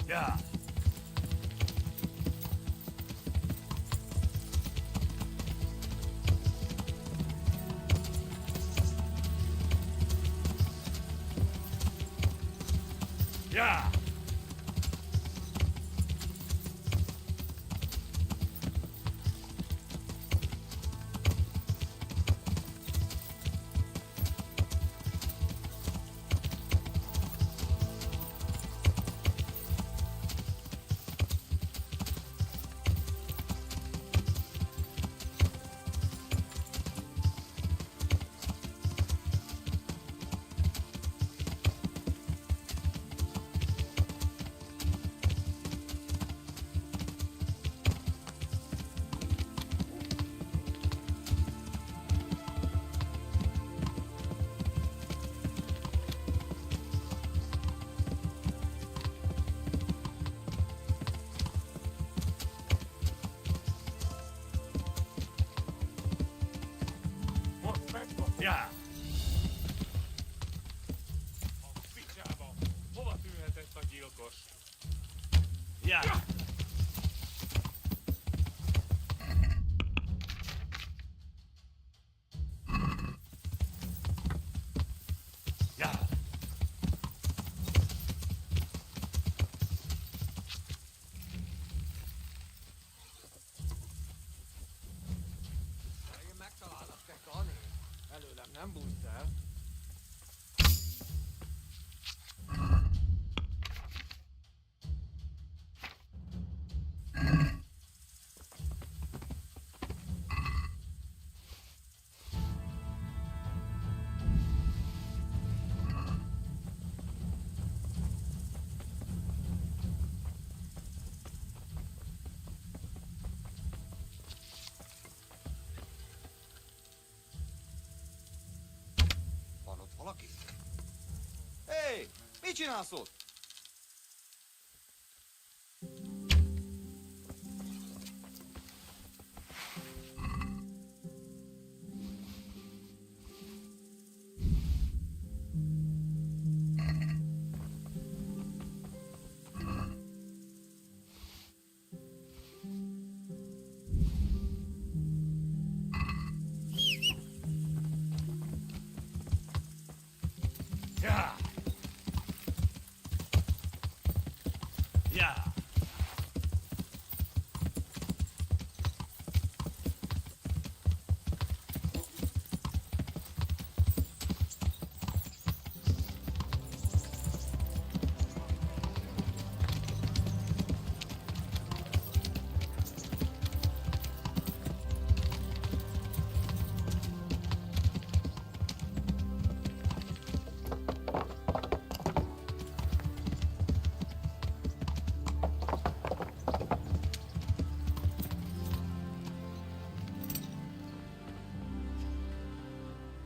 Yeah. Yeah. Yeah. Ovat yhdessä kilkos. Yeah. Yeah. Én megtalálnak te, Kani. Előlem nem bújt el. Van ott valaki? Hé, mit csinálsz ott? Yeah. Yeah.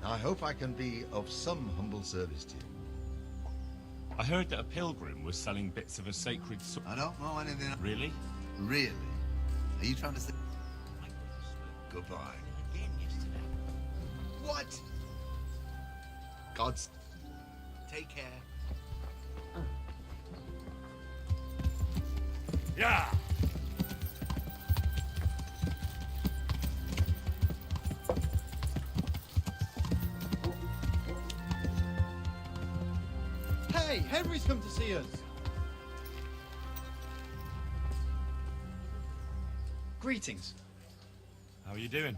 I hope I can be of some humble service to you. I heard that a pilgrim was selling bits of a sacred sword. I don't know anything. Really? Really? Are you trying to say? Goodbye. What? God's. Take care. Yeah. Hey, Henry's come to see us. Greetings. How are you doing?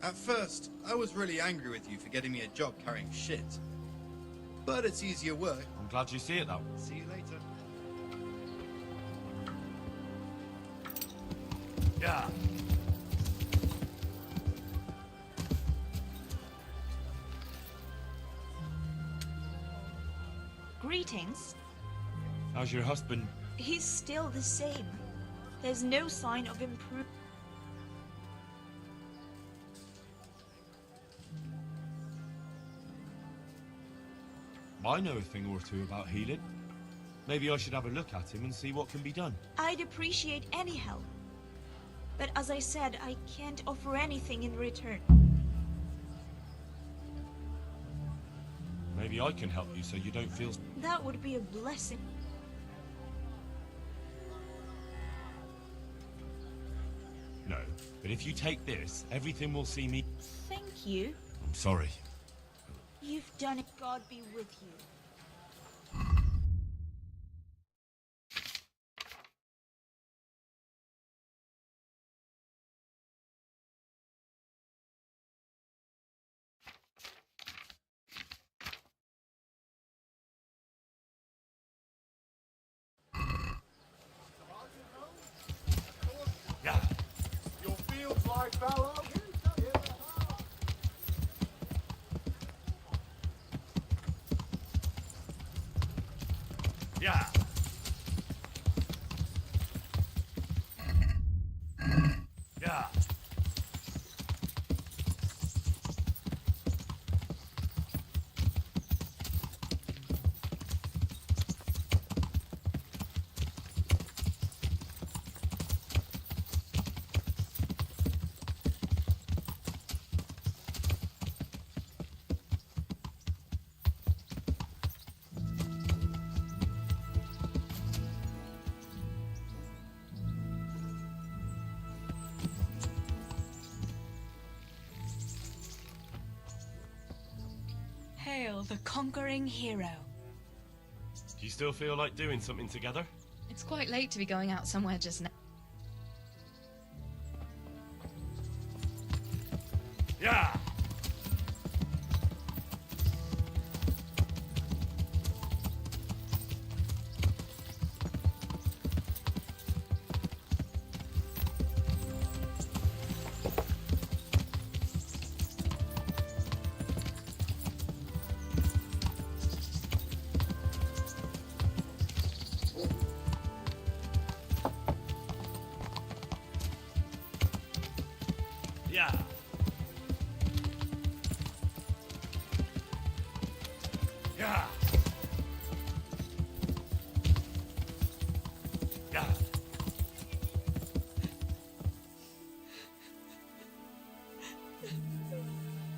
At first, I was really angry with you for getting me a job carrying shit. But it's easier work. I'm glad you see it that way. See you later. Yeah. Greetings. How's your husband? He's still the same. There's no sign of improvement. I know a thing or two about healing. Maybe I should have a look at him and see what can be done. I'd appreciate any help. But as I said, I can't offer anything in return. Maybe I can help you so you don't feel... That would be a blessing. No, but if you take this, everything will see me... Thank you. I'm sorry. You've done it. God be with you. Yeah. Your fields lie fallow. Yeah. Yeah. Hail the conquering hero. Do you still feel like doing something together? It's quite late to be going out somewhere just now. Yeah. Yeah. Yeah. Yeah.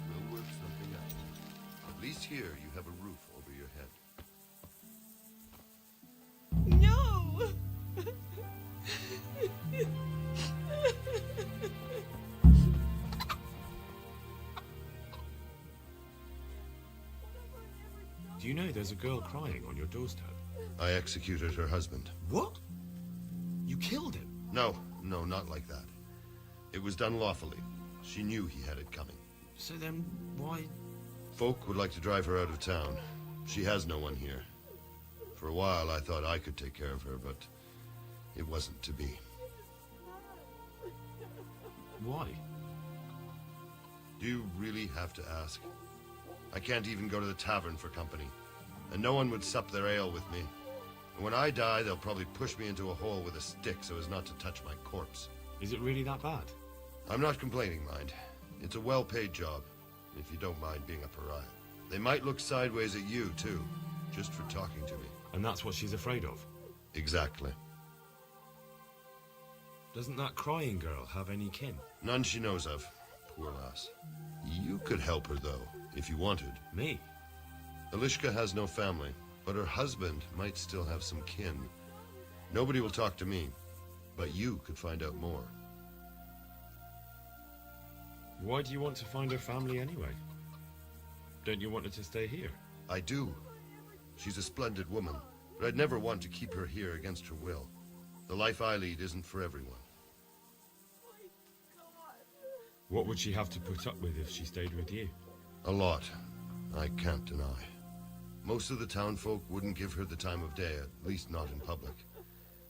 We'll work something out. At least here you have a roof over your head. No! Do you know there's a girl crying on your doorstep? I executed her husband. What? You killed him? No, not like that. It was done lawfully. She knew he had it coming. So then, why... Folk would like to drive her out of town. She has no one here. For a while I thought I could take care of her, but it wasn't to be. Why? Do you really have to ask? I can't even go to the tavern for company, and no one would sup their ale with me. And when I die, they'll probably push me into a hole with a stick so as not to touch my corpse. Is it really that bad? I'm not complaining, mind. It's a well-paid job, if you don't mind being a pariah. They might look sideways at you, too, just for talking to me. And that's what she's afraid of? Exactly. Doesn't that crying girl have any kin? None she knows of. Poor lass. You could help her, though, if you wanted. Me? Elishka has no family, but her husband might still have some kin. Nobody will talk to me, but you could find out more. Why do you want to find her family anyway? Don't you want her to stay here? I do. She's a splendid woman, but I'd never want to keep her here against her will. The life I lead isn't for everyone. What would she have to put up with if she stayed with you? A lot. I can't deny. Most of the townfolk wouldn't give her the time of day, at least not in public.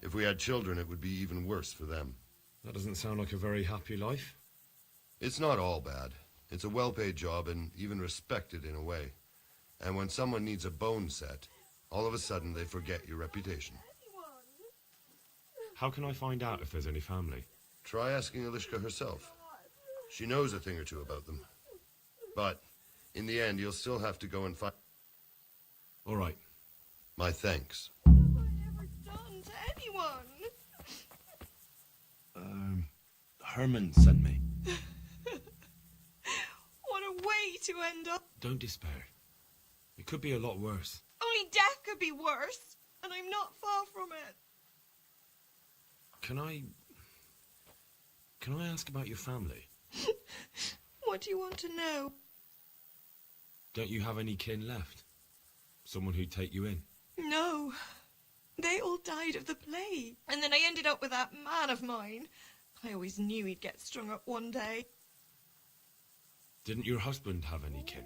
If we had children, it would be even worse for them. That doesn't sound like a very happy life. It's not all bad. It's a well-paid job and even respected in a way. And when someone needs a bone set, all of a sudden they forget your reputation. How can I find out if there's any family? Try asking Elishka herself. She knows a thing or two about them. But in the end, you'll still have to go and find... All right. My thanks. What have I ever done to anyone? Herman sent me. What a way to end up. Don't despair. It could be a lot worse. Only death could be worse, and I'm not far from it. Can Can I ask about your family? What do you want to know? Don't you have any kin left? Someone who'd take you in? No. They all died of the plague. And then I ended up with that man of mine. I always knew he'd get strung up one day. Didn't your husband have any kin?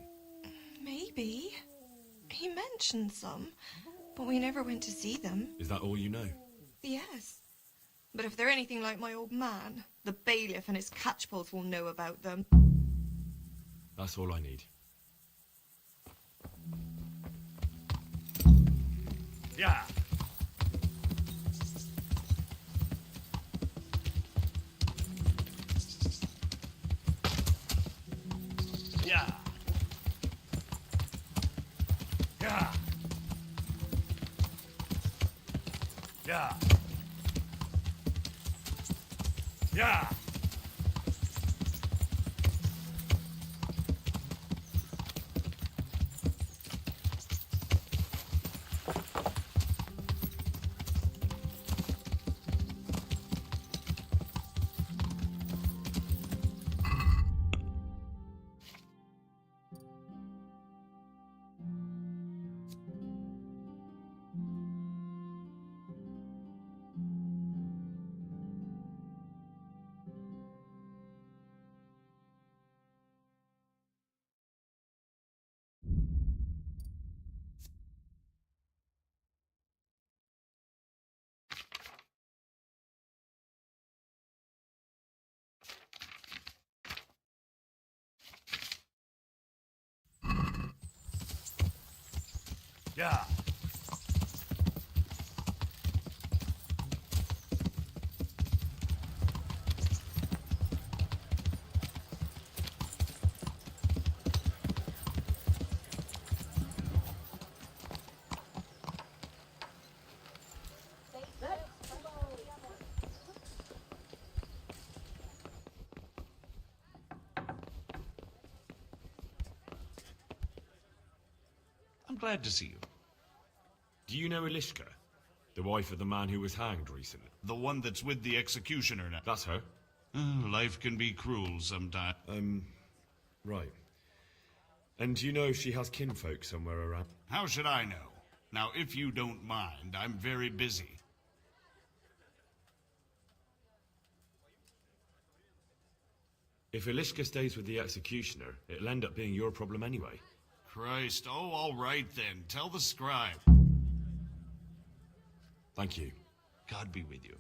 Maybe. He mentioned some, but we never went to see them. Is that all you know? Yes. But if they're anything like my old man, the bailiff and his catchpolls will know about them. That's all I need. Yeah. Yeah. Yeah. Yeah. Yeah. Yeah. I'm glad to see you. Do you know Elishka? The wife of the man who was hanged recently? The one that's with the executioner now. That's her? Life can be cruel sometimes. Right. And do you know if she has kinfolk somewhere around? How should I know? Now, if you don't mind, I'm very busy. If Elishka stays with the executioner, it'll end up being your problem anyway. Christ, oh, all right then. Tell the scribe. Thank you. God be with you.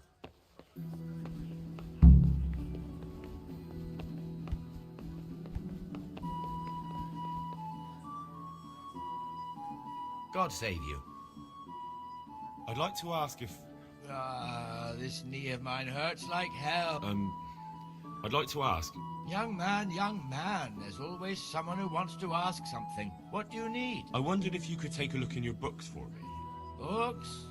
God save you. I'd like to ask if... This knee of mine hurts like hell. I'd like to ask... Young man, there's always someone who wants to ask something. What do you need? I wondered if you could take a look in your books for me. Books?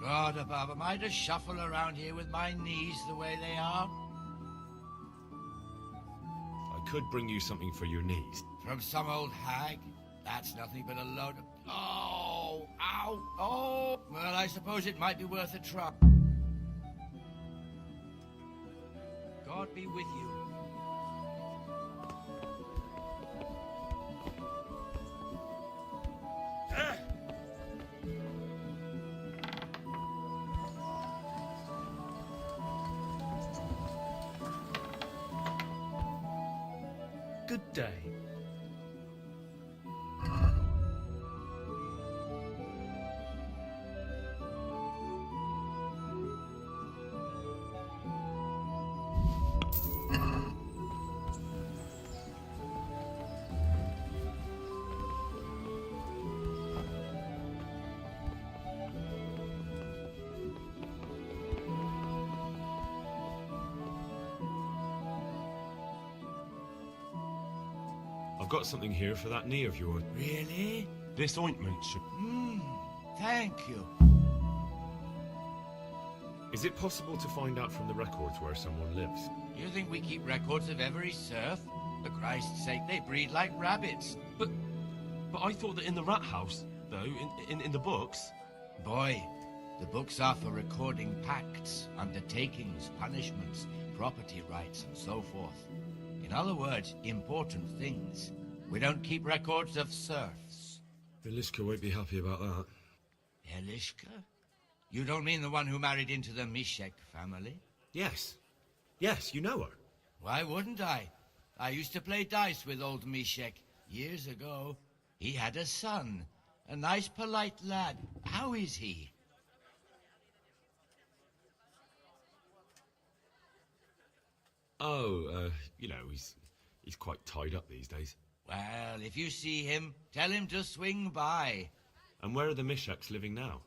God above, am I to shuffle around here with my knees the way they are? I could bring you something for your knees. From some old hag? That's nothing but a load of... Oh! Ow! Oh! Well, I suppose it might be worth a try. God be with you. Good day. I've got something here for that knee of yours. Really? This ointment should... Thank you. Is it possible to find out from the records where someone lives? Do you think we keep records of every serf? For Christ's sake, they breed like rabbits. But I thought that in the rat house, though, in the books... Boy, the books are for recording pacts, undertakings, punishments, property rights and so forth. In other words, important things. We don't keep records of serfs. Eliska won't be happy about that. Eliska? You don't mean the one who married into the Mishek family? Yes. Yes, you know her. Why wouldn't I? I used to play dice with old Mishek years ago. He had a son, a nice, polite lad. How is he? Oh, you know, he's quite tied up these days. Well, if you see him, tell him to swing by. And where are the Mishaks living now?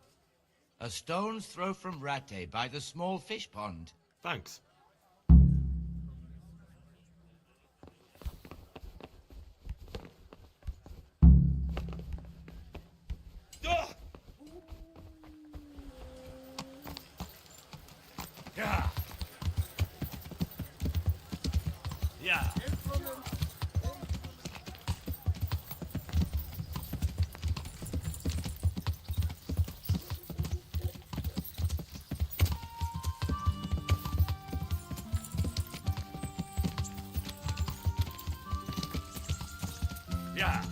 A stone's throw from Ratte by the small fish pond. Thanks. Yeah. Yeah. Yeah.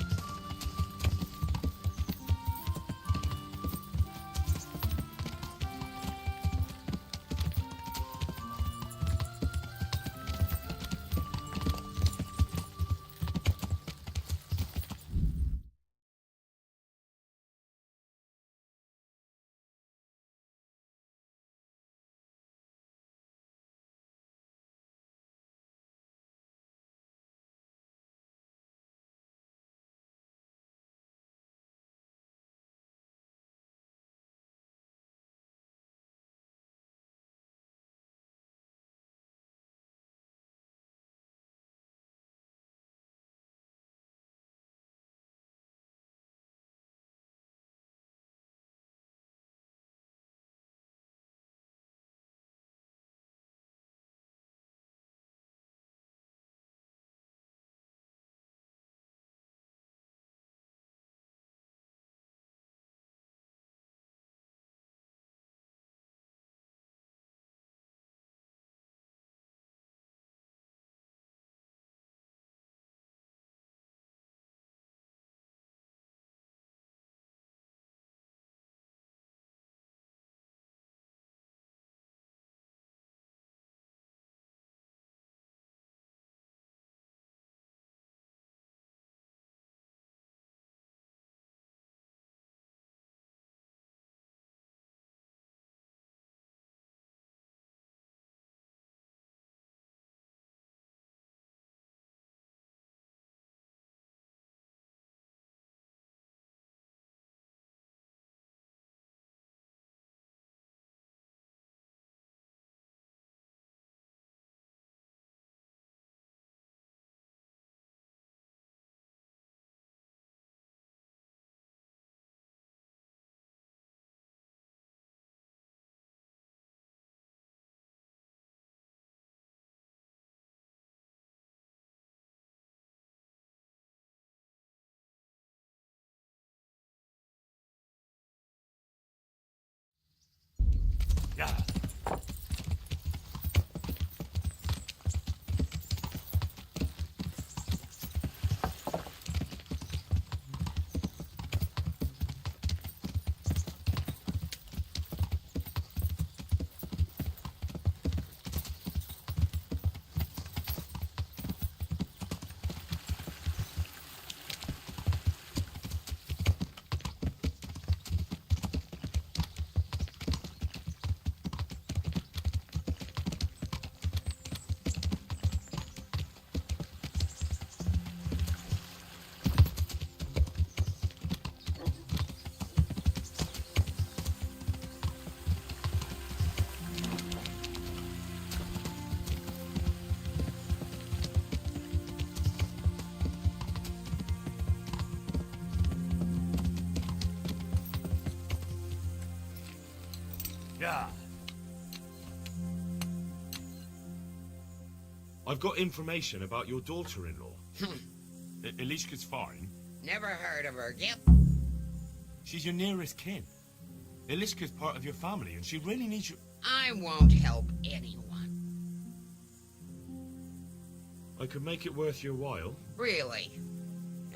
Yeah. Yeah. I've got information about your daughter-in-law. Elishka's fine. Never heard of her. Yep. She's your nearest kin. Elishka's part of your family, and she really needs you. I won't help anyone. I could make it worth your while. Really?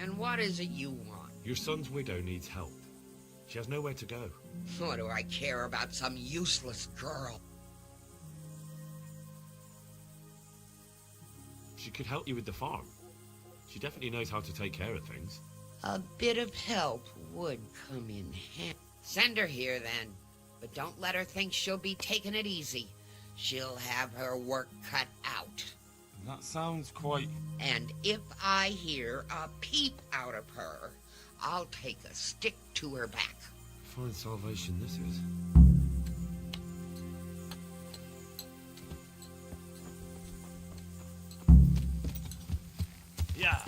And what is it you want? Your son's widow needs help. She has nowhere to go. What do I care about some useless girl? She could help you with the farm. She definitely knows how to take care of things. A bit of help would come in handy. Send her here, then. But don't let her think she'll be taking it easy. She'll have her work cut out. That sounds quite... And if I hear a peep out of her, I'll take a stick to her back. Fine salvation this is. Yeah.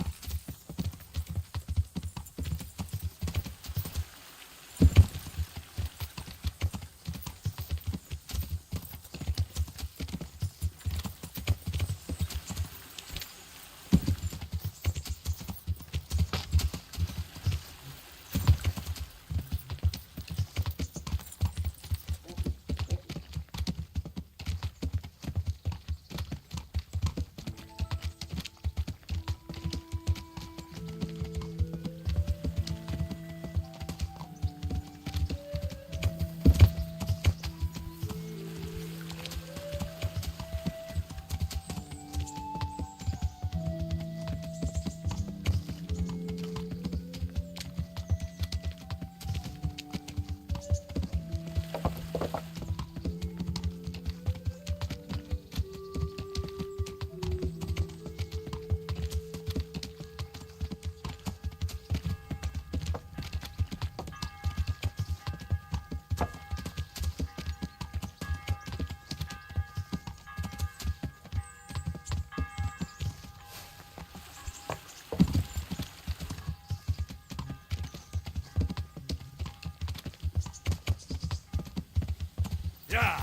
Yeah.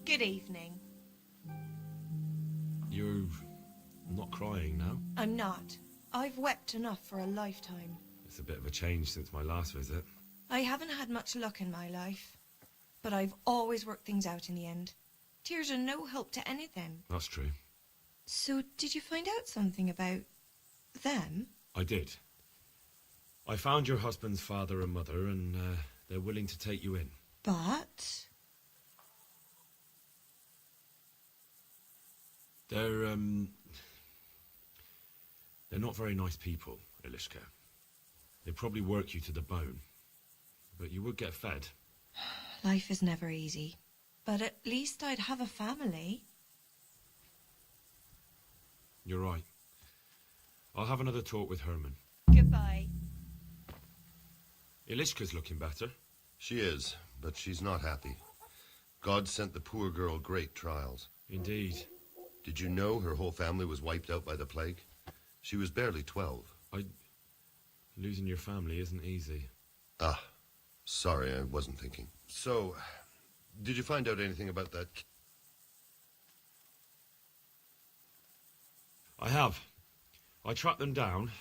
Good evening. You're not crying now? I'm not. I've wept enough for a lifetime. It's a bit of a change since my last visit. I haven't had much luck in my life, but I've always worked things out in the end. Tears are no help to anything. That's true. So, did you find out something about them? I did. I found your husband's father and mother, and they're willing to take you in. But... They're not very nice people, Elishka. They'd probably work you to the bone. But you would get fed. Life is never easy. But at least I'd have a family. You're right. I'll have another talk with Herman. Goodbye. Elishka's looking better. She is, but she's not happy. God sent the poor girl great trials. Indeed. Did you know her whole family was wiped out by the plague? She was barely 12. Losing your family isn't easy. Ah, sorry, I wasn't thinking. So, did you find out anything about that? I have. I tracked them down.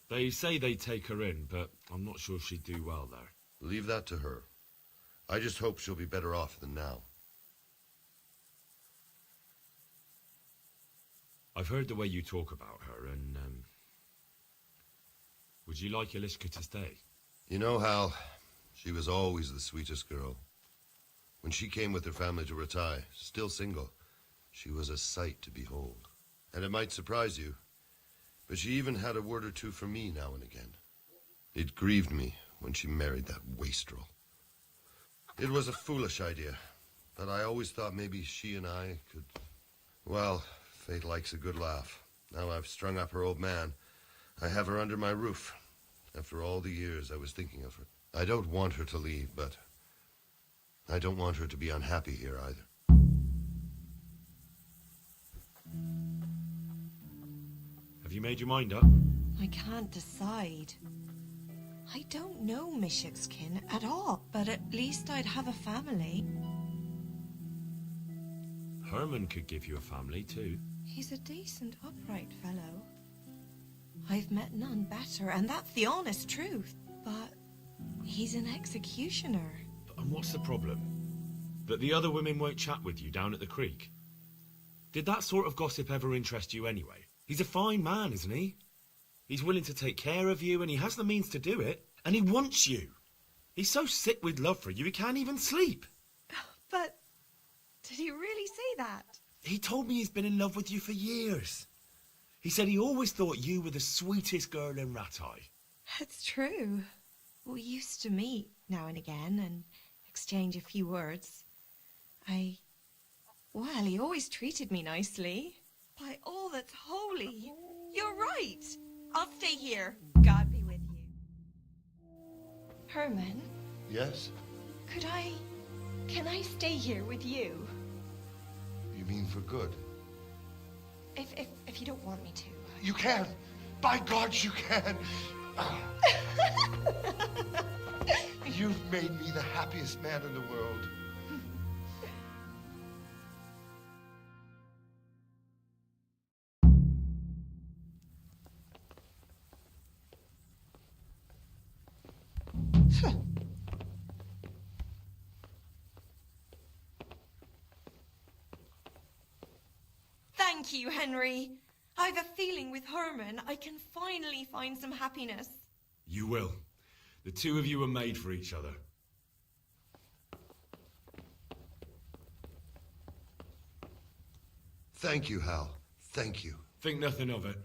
They say they'd take her in, but I'm not sure she'd do well there. Leave that to her. I just hope she'll be better off than now. I've heard the way you talk about her, and, would you like Elishka to stay? You know, Hal, she was always the sweetest girl. When she came with her family to Ratai, still single, she was a sight to behold. And it might surprise you, but she even had a word or two for me now and again. It grieved me when she married that wastrel. It was a foolish idea, but I always thought maybe she and I could... Well, fate likes a good laugh. Now I've strung up her old man. I have her under my roof. After all the years I was thinking of her. I don't want her to leave, but I don't want her to be unhappy here either. Have you made your mind up? I can't decide. I don't know Mishik's kin at all, but at least I'd have a family. Herman could give you a family, too. He's a decent, upright fellow. I've met none better, and that's the honest truth. But he's an executioner. And what's the problem? That the other women won't chat with you down at the creek? Did that sort of gossip ever interest you anyway? He's a fine man, isn't he? He's willing to take care of you, and he has the means to do it. And he wants you. He's so sick with love for you, he can't even sleep. But did he really say that? He told me he's been in love with you for years. He said he always thought you were the sweetest girl in Rattay. That's true. We used to meet now and again and exchange a few words. Well, he always treated me nicely. By all that's holy. You're right. I'll stay here. God be with you. Herman, Yes? can I stay here with you? You mean for good? If you don't want me to. You can! By God, you can! You've made me the happiest man in the world. Thank you, Henry. I've a feeling with Herman I can finally find some happiness. You will. The two of you are made for each other. Thank you, Hal. Thank you. Think nothing of it.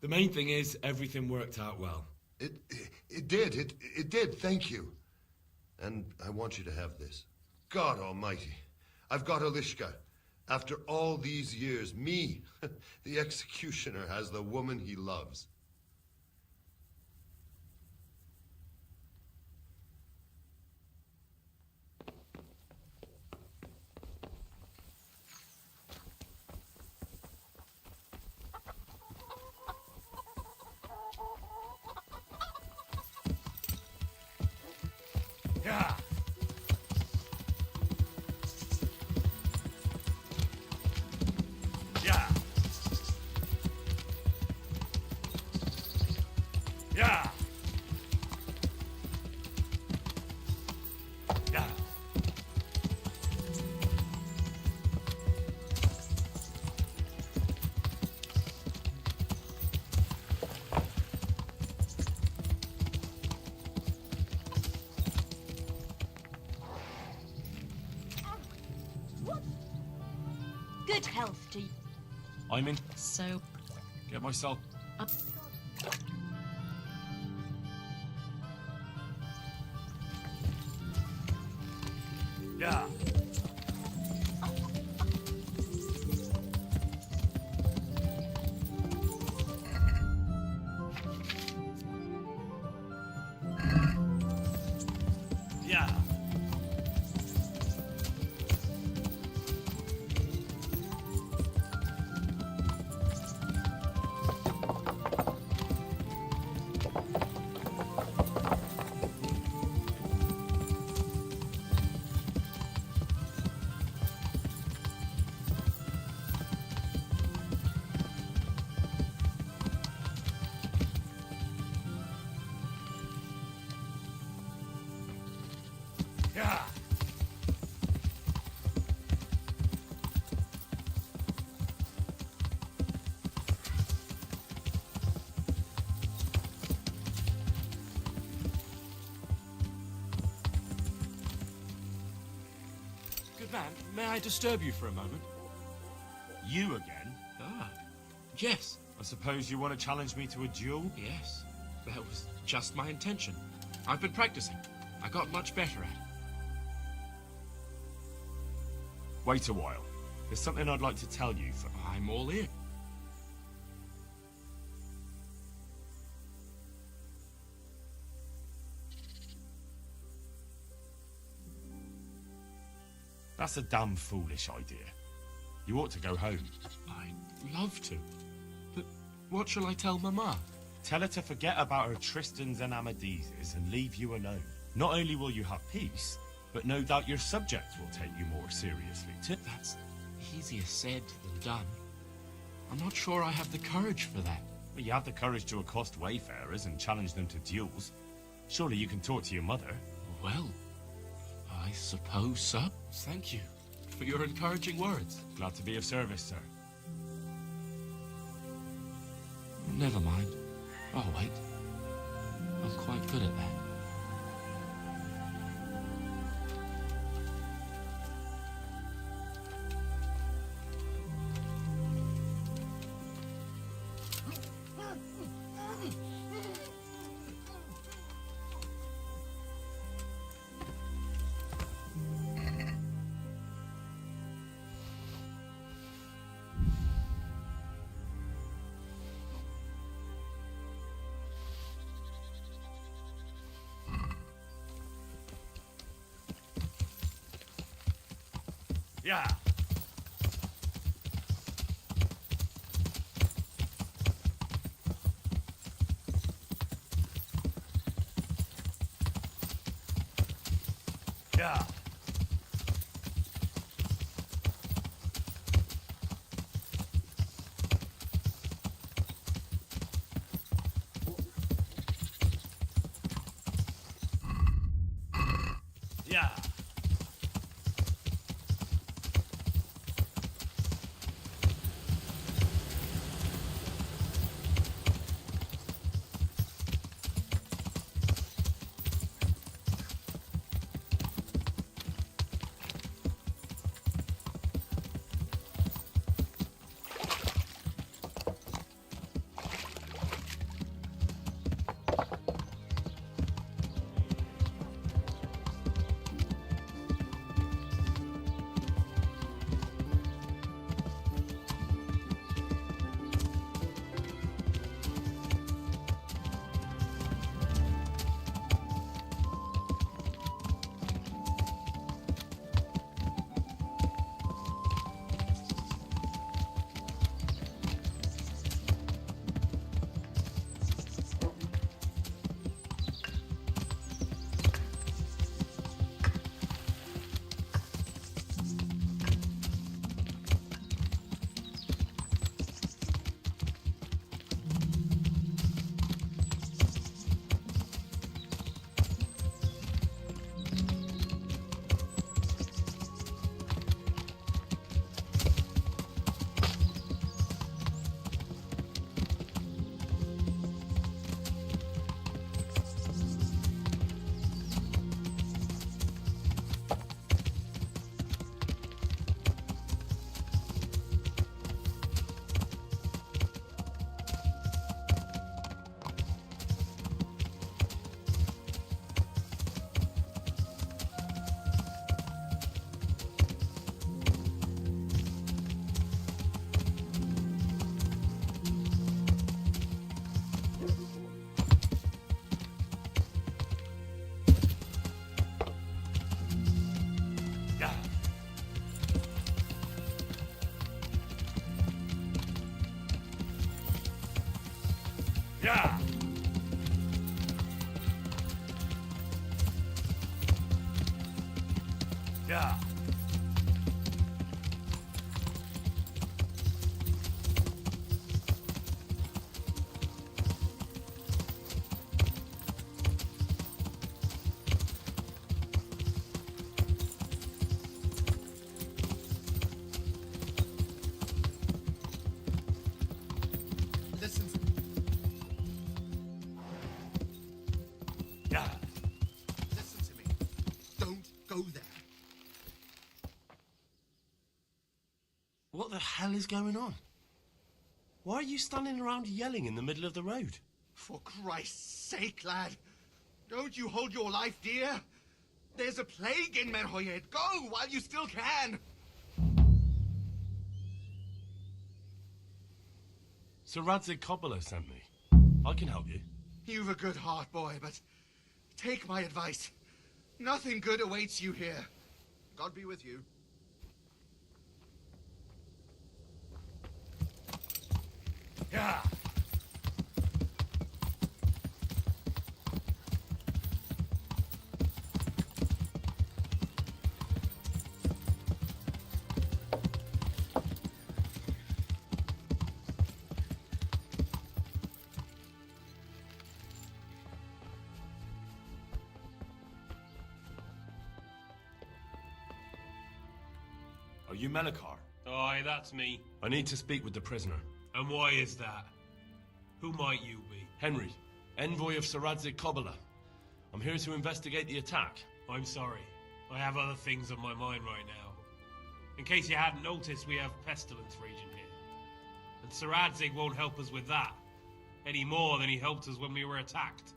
The main thing is everything worked out well. It did. It did. Thank you. And I want you to have this. God almighty. I've got Alishka. After all these years, me, the executioner, has the woman he loves. Yeah. Yeah. Yeah. Yeah. Good health to you. I'm in. So, Get myself. Yeah. Yeah. Yeah. Good man, may I disturb you for a moment? You again? Ah, yes, I suppose you want to challenge me to a duel? yes. That was just my intention. I've been practicing. I got much better at it. Wait a while. There's something I'd like to tell you for... I'm all in. That's a damn foolish idea. You ought to go home. I'd love to. But what shall I tell Mama? Tell her to forget about her Tristans and Amadises and leave you alone. Not only will you have peace, but no doubt your subjects will take you more seriously too. That's Easier said than done. I'm not sure I have the courage for that. Well, you have the courage to accost wayfarers and challenge them to duels. Surely you can talk to your mother. Well, I suppose so. Thank you for your encouraging words. Glad to be of service, sir. Never mind. I'll wait. I'm quite good at that. Yeah. Yeah. Yeah. Yeah. Yeah. Listen. Yeah. Listen to me. Don't go there. What the hell is going on? Why are you standing around yelling in the middle of the road? For Christ's sake, lad. Don't you hold your life dear? There's a plague in Merhoyed. Go while you still can. Sir Radzig Cobbler sent me. I can help you. You've a good heart, boy, but take my advice. Nothing good awaits you here. God be with you. Yeah. Are you Melikar? Aye, that's me. I need to speak with the prisoner. And why is that? Who might you be? Henry, envoy of Saradzig Kobola. I'm here to investigate the attack. I'm sorry. I have other things on my mind right now. In case you hadn't noticed, we have pestilence raging here. And Saradzig won't help us with that, any more than he helped us when we were attacked.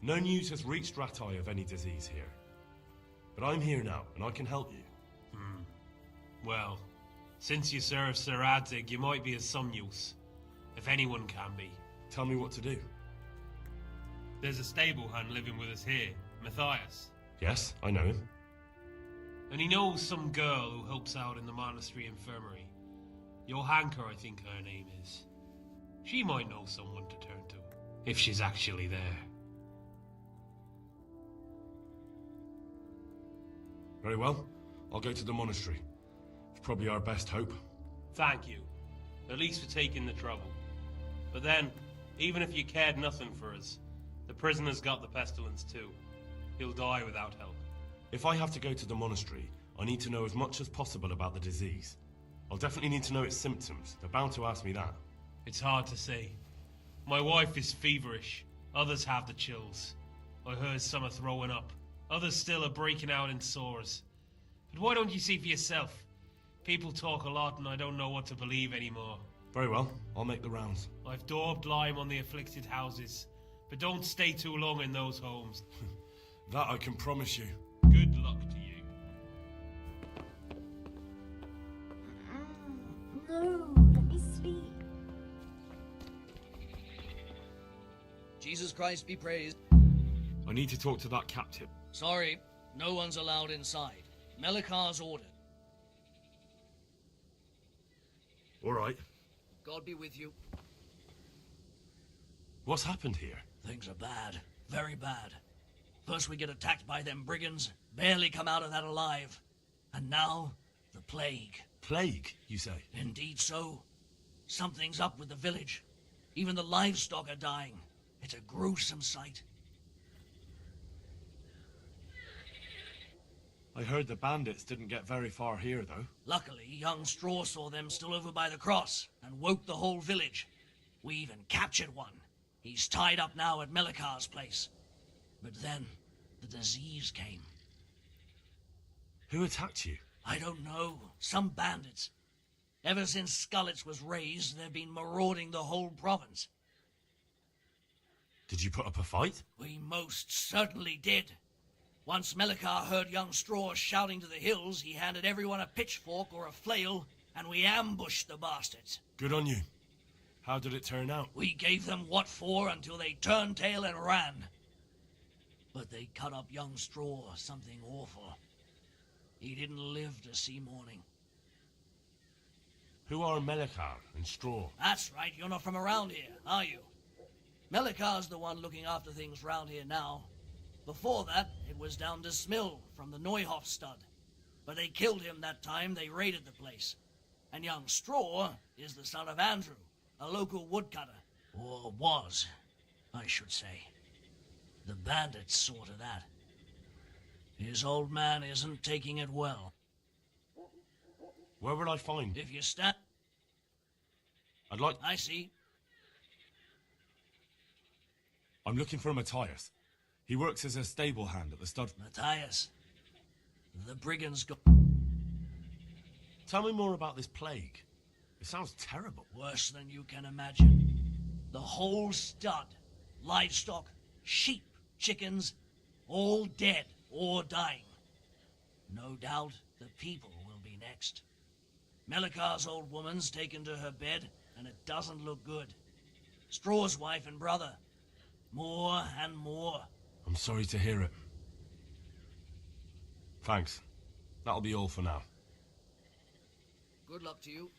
No news has reached Ratai of any disease here. But I'm here now, and I can help you. Well, since you serve Saradzig, you might be of some use. If anyone can be. Tell me what to do. There's a stable hand living with us here, Matthias. Yes, I know him. And he knows some girl who helps out in the monastery infirmary. Johanka, I think her name is. She might know someone to turn to, if she's actually there. Very well. I'll go to the monastery. It's probably our best hope. Thank you. At least for taking the trouble. But then, even if you cared nothing for us, the prisoner's got the pestilence too. He'll die without help. If I have to go to the monastery, I need to know as much as possible about the disease. I'll definitely need to know its symptoms. They're bound to ask me that. It's hard to say. My wife is feverish. Others have the chills. I heard some are throwing up. Others still are breaking out in sores. But why don't you see for yourself? People talk a lot and I don't know what to believe anymore. Very well. I'll make the rounds. I've daubed lime on the afflicted houses. But don't stay too long in those homes. That I can promise you. Good luck to you. No, let me sleep. Jesus Christ be praised. I need to talk to that captain. Sorry, no one's allowed inside. Melikar's ordered. All right. God be with you. What's happened here? Things are bad. Very bad. First we get attacked by them brigands, barely come out of that alive. And now, the plague. Plague, you say? Indeed so. Something's up with the village. Even the livestock are dying. It's a gruesome sight. I heard the bandits didn't get very far here, though. Luckily, young Straw saw them still over by the cross and woke the whole village. We even captured one. He's tied up now at Melikar's place. But then, the disease came. Who attacked you? I don't know. Some bandits. Ever since Skullets was raised, they've been marauding the whole province. Did you put up a fight? We most certainly did. Once Melikar heard young Straw shouting to the hills, he handed everyone a pitchfork or a flail, and we ambushed the bastards. Good on you. How did it turn out? We gave them what for until they turned tail and ran. But they cut up young Straw, something awful. He didn't live to see morning. Who are Melikar and Straw? That's right, you're not from around here, are you? Melikar's the one looking after things round here now. Before that, it was down to Smill from the Neuhoff stud. But they killed him that time they raided the place. And young Straw is the son of Andrew, a local woodcutter. Or was, I should say. The bandits saw to that. His old man isn't taking it well. Where will I find? If you stand... I'd like... I see. I'm looking for Matthias. He works as a stable hand at the stud... Matthias. The brigands got... Tell me more about this plague. It sounds terrible. Worse than you can imagine. The whole stud. Livestock, sheep, chickens, all dead or dying. No doubt the people will be next. Melikar's old woman's taken to her bed, and it doesn't look good. Straw's wife and brother. More and more. I'm sorry to hear it. Thanks. That'll be all for now. Good luck to you.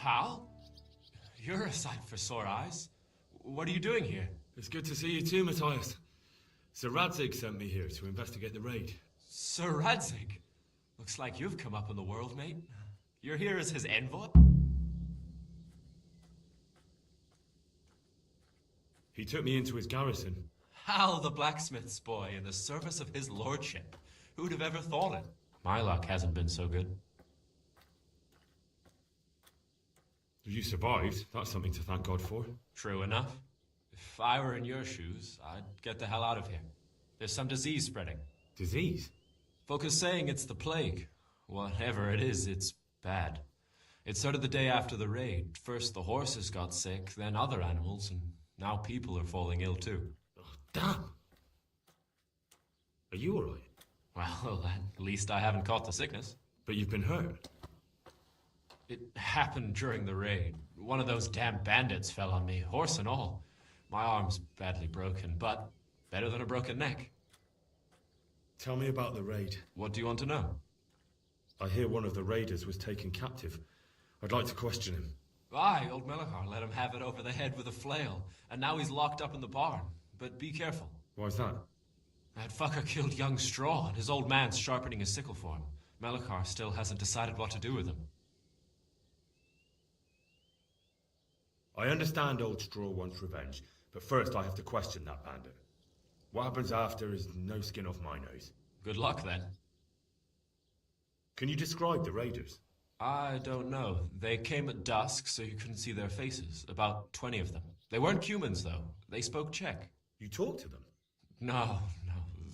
Pal? You're a sight for sore eyes. What are you doing here? It's good to see you too, Matthias. Sir Radzig sent me here to investigate the raid. Sir Radzig? Looks like you've come up in the world, mate. You're here as his envoy? He took me into his garrison. Hal the blacksmith's boy in the service of his lordship. Who'd have ever thought it? My luck hasn't been so good. You survived. That's something to thank God for. True enough. If I were in your shoes, I'd get the hell out of here. There's some disease spreading. Disease? Folk are saying it's the plague. Whatever it is, it's bad. It started the day after the raid. First the horses got sick, then other animals, and now people are falling ill too. Oh, damn! Are you alright? Well, at least I haven't caught the sickness. But you've been hurt? It happened during the raid. One of those damn bandits fell on me, horse and all. My arm's badly broken, but better than a broken neck. Tell me about the raid. What do you want to know? I hear one of the raiders was taken captive. I'd like to question him. Aye, old Melachar let him have it over the head with a flail, and now he's locked up in the barn. But be careful. Why's that? That fucker killed young Straw, and his old man's sharpening his sickle for him. Melachar still hasn't decided what to do with him. I understand old Straw wants revenge, but first I have to question that bandit. What happens after is no skin off my nose. Good luck, then. Can you describe the raiders? I don't know. They came at dusk, so you couldn't see their faces. About 20 of them. They weren't humans, though. They spoke Czech. You talked to them? No.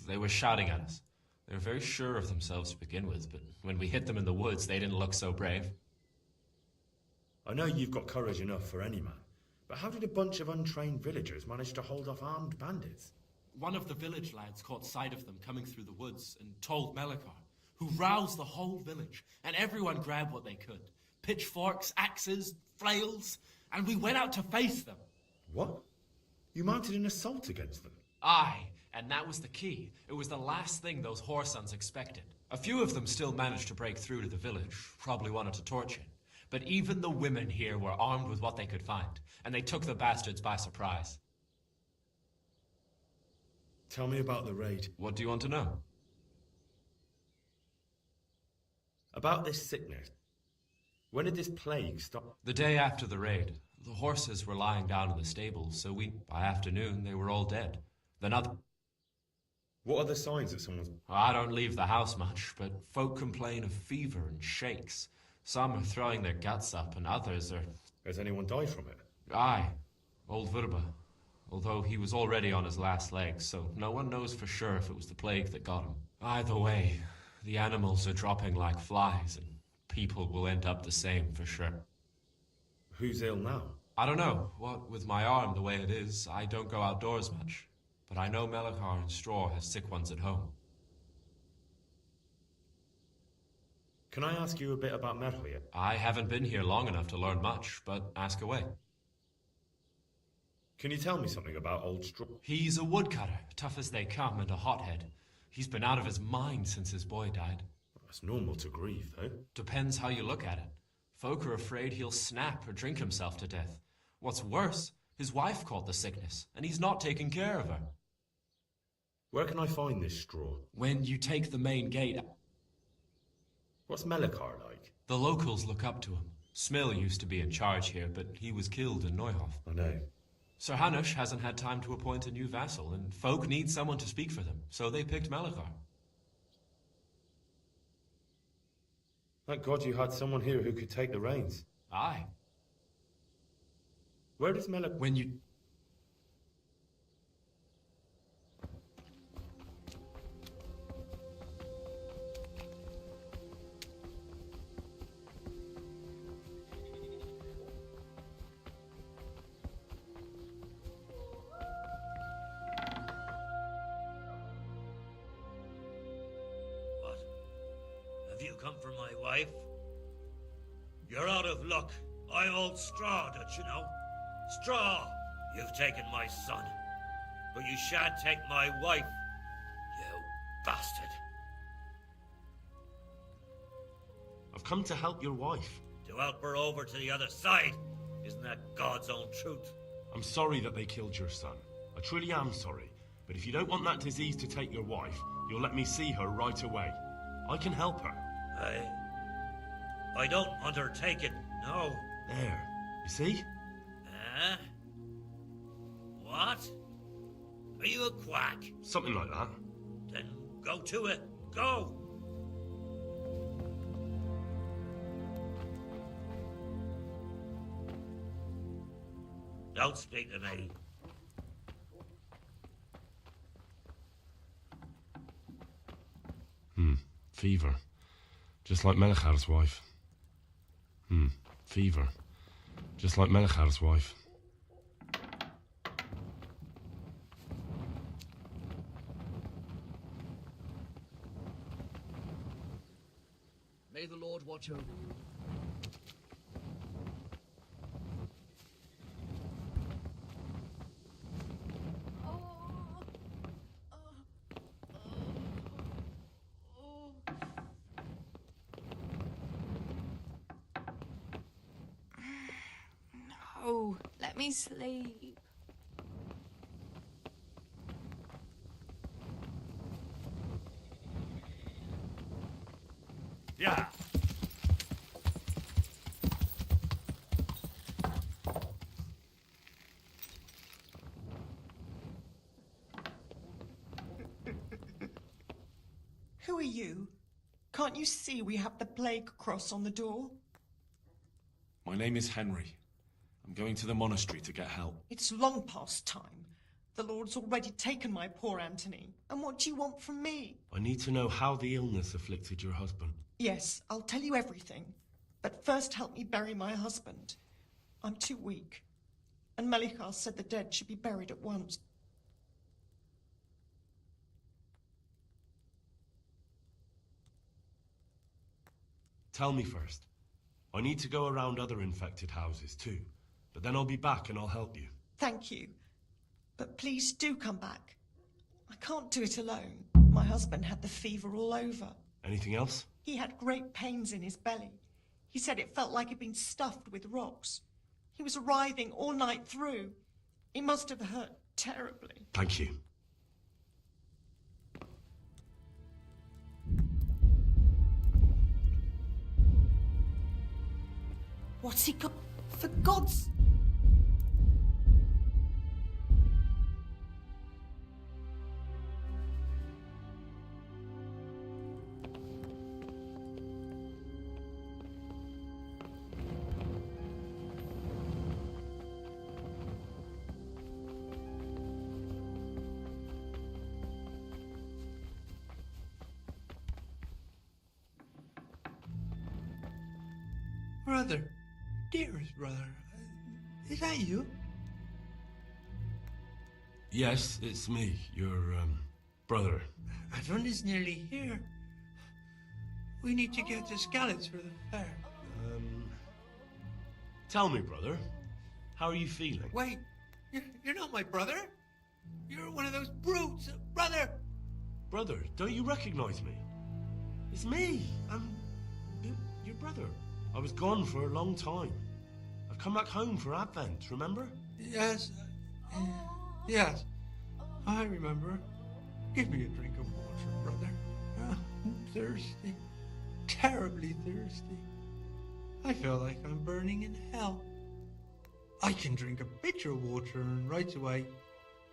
They were shouting at us. They were very sure of themselves to begin with, but when we hit them in the woods, they didn't look so brave. I know you've got courage enough for any man, but how did a bunch of untrained villagers manage to hold off armed bandits? One of the village lads caught sight of them coming through the woods and told Melachar, who roused the whole village, and everyone grabbed what they could. Pitchforks, axes, flails, and we went out to face them. What? You mounted an assault against them? Aye, and that was the key. It was the last thing those whoresons expected. A few of them still managed to break through to the village, probably wanted to torch it. But even the women here were armed with what they could find, and they took the bastards by surprise. Tell me about the raid. What do you want to know? About this sickness. When did this plague stop? The day after the raid. The horses were lying down in the stables, so by afternoon, they were all dead. Then other... What are the signs that someone's... I don't leave the house much, but folk complain of fever and shakes. Some are throwing their guts up, and others are... Has anyone died from it? Aye. Old Verba. Although he was already on his last legs, so no one knows for sure if it was the plague that got him. Either way, the animals are dropping like flies, and people will end up the same for sure. Who's ill now? I don't know. What with my arm the way it is, I don't go outdoors much. But I know Melachar and Straw has sick ones at home. Can I ask you a bit about Merhoya? I haven't been here long enough to learn much, but ask away. Can you tell me something about old Straw? He's a woodcutter, tough as they come, and a hothead. He's been out of his mind since his boy died. That's normal to grieve, though. Depends how you look at it. Folk are afraid he'll snap or drink himself to death. What's worse, his wife caught the sickness, and he's not taking care of her. Where can I find this Straw? When you take the main gate... What's Melachar like? The locals look up to him. Smill used to be in charge here, but he was killed in Neuhof. I know. Sir Hanush hasn't had time to appoint a new vassal, and folk need someone to speak for them, so they picked Melachar. Thank God you had someone here who could take the reins. Aye. Where does Melachar... When you... Have you come for my wife? You're out of luck. I'm old Straw, don't you know? Straw! You've taken my son. But you shan't take my wife. You bastard. I've come to help your wife. to help her over to the other side. Isn't that God's own truth? I'm sorry that they killed your son. I truly am sorry. But if you don't want that disease to take your wife, you'll let me see her right away. I can help her. I don't undertake it, no. There. You see? Huh? What? Are you a quack? Something like that. Then go to it. Go! Don't speak to me. Fever. Just like Melichar's wife. Fever. Just like Melichar's wife. May the Lord watch over you. No, let me sleep. Yeah. Who are you? Can't you see we have the plague cross on the door? My name is Henry. I'm going to the monastery to get help. It's long past time. The Lord's already taken my poor Anthony. And what do you want from me? I need to know how the illness afflicted your husband. Yes, I'll tell you everything. But first help me bury my husband. I'm too weak. And Melichar said the dead should be buried at once. Tell me first. I need to go around other infected houses too. But then I'll be back and I'll help you. Thank you. But please do come back. I can't do it alone. My husband had the fever all over. Anything else? He had great pains in his belly. He said it felt like he'd been stuffed with rocks. He was writhing all night through. He must have hurt terribly. Thank you. What's he got? For God's... Brother, dearest brother, is that you? Yes, it's me, your, brother. Adon is nearly here. We need to get to Skalitz for the fair. Tell me, brother, how are you feeling? Wait, you're not my brother? You're one of those brutes, brother! Brother, don't you recognize me? It's me. I'm your brother. I was gone for a long time. I've come back home for Advent, remember? Yes. Yes. I remember. Give me a drink of water, brother. I'm thirsty. Terribly thirsty. I feel like I'm burning in hell. I can drink a pitcher of water and right away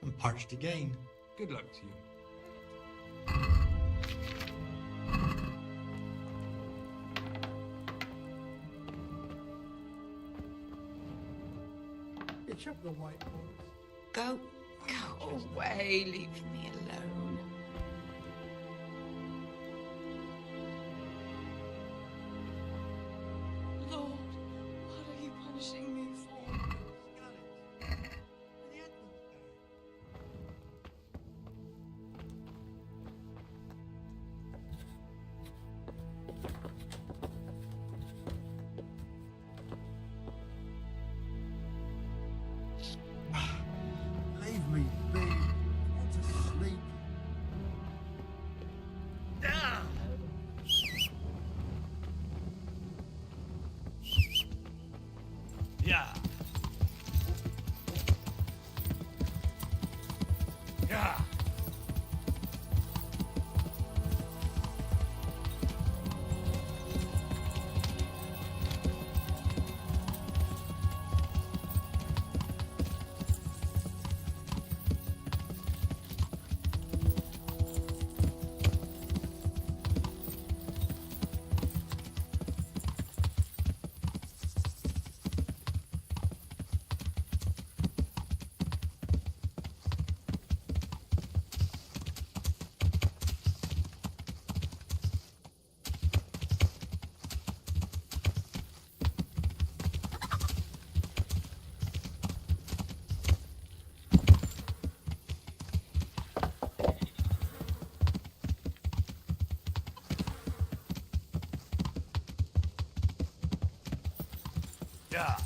I'm parched again. Good luck to you. Pitch up the white horse. Go away. Leave me alone. Lord, what are you punishing me for? Leave me be. I want to sleep. Yeah. Yeah. Yeah.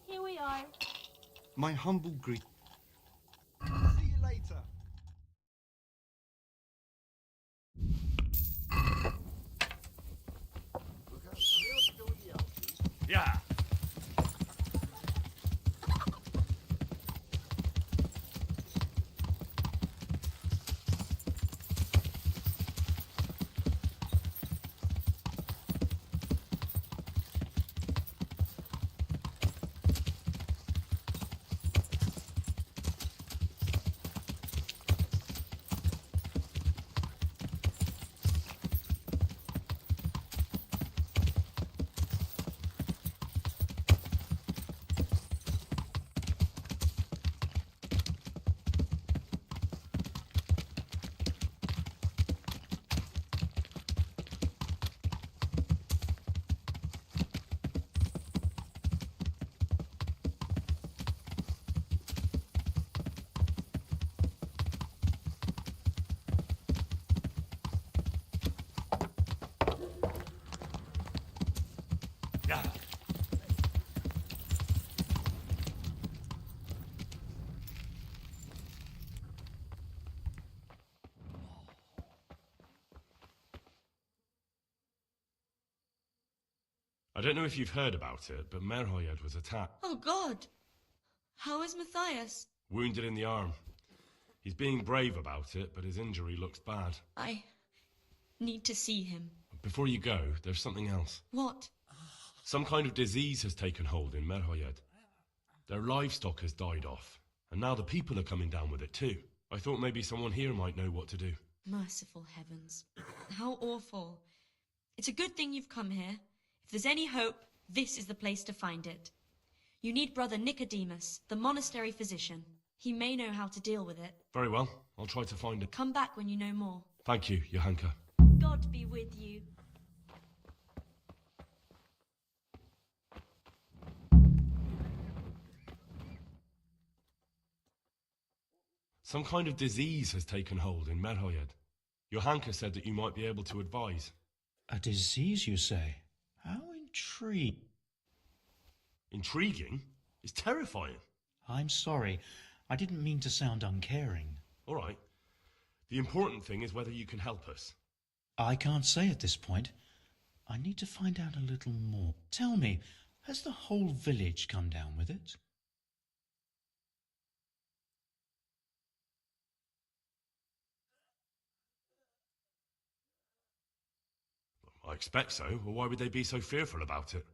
Here we are. My humble greet. See you later. Yeah. Yeah. I don't know if you've heard about it, but Merhoyed was attacked. Oh, God. How is Matthias? Wounded in the arm. He's being brave about it, but his injury looks bad. I need to see him. Before you go, there's something else. What? Some kind of disease has taken hold in Merhoyed. Their livestock has died off, and now the people are coming down with it too. I thought maybe someone here might know what to do. Merciful heavens. How awful. It's a good thing you've come here. If there's any hope, this is the place to find it. You need Brother Nicodemus, the monastery physician. He may know how to deal with it. Very well, I'll try to find it. Come back when you know more. Thank you, Johanka. God be with you. Some kind of disease has taken hold in Merhoyed. Johanka said that you might be able to advise. A disease, you say? How intriguing. Intriguing? It's terrifying. I'm sorry. I didn't mean to sound uncaring. All right. The important thing is whether you can help us. I can't say at this point. I need to find out a little more. Tell me, has the whole village come down with it? I expect so. Well, why would they be so fearful about it?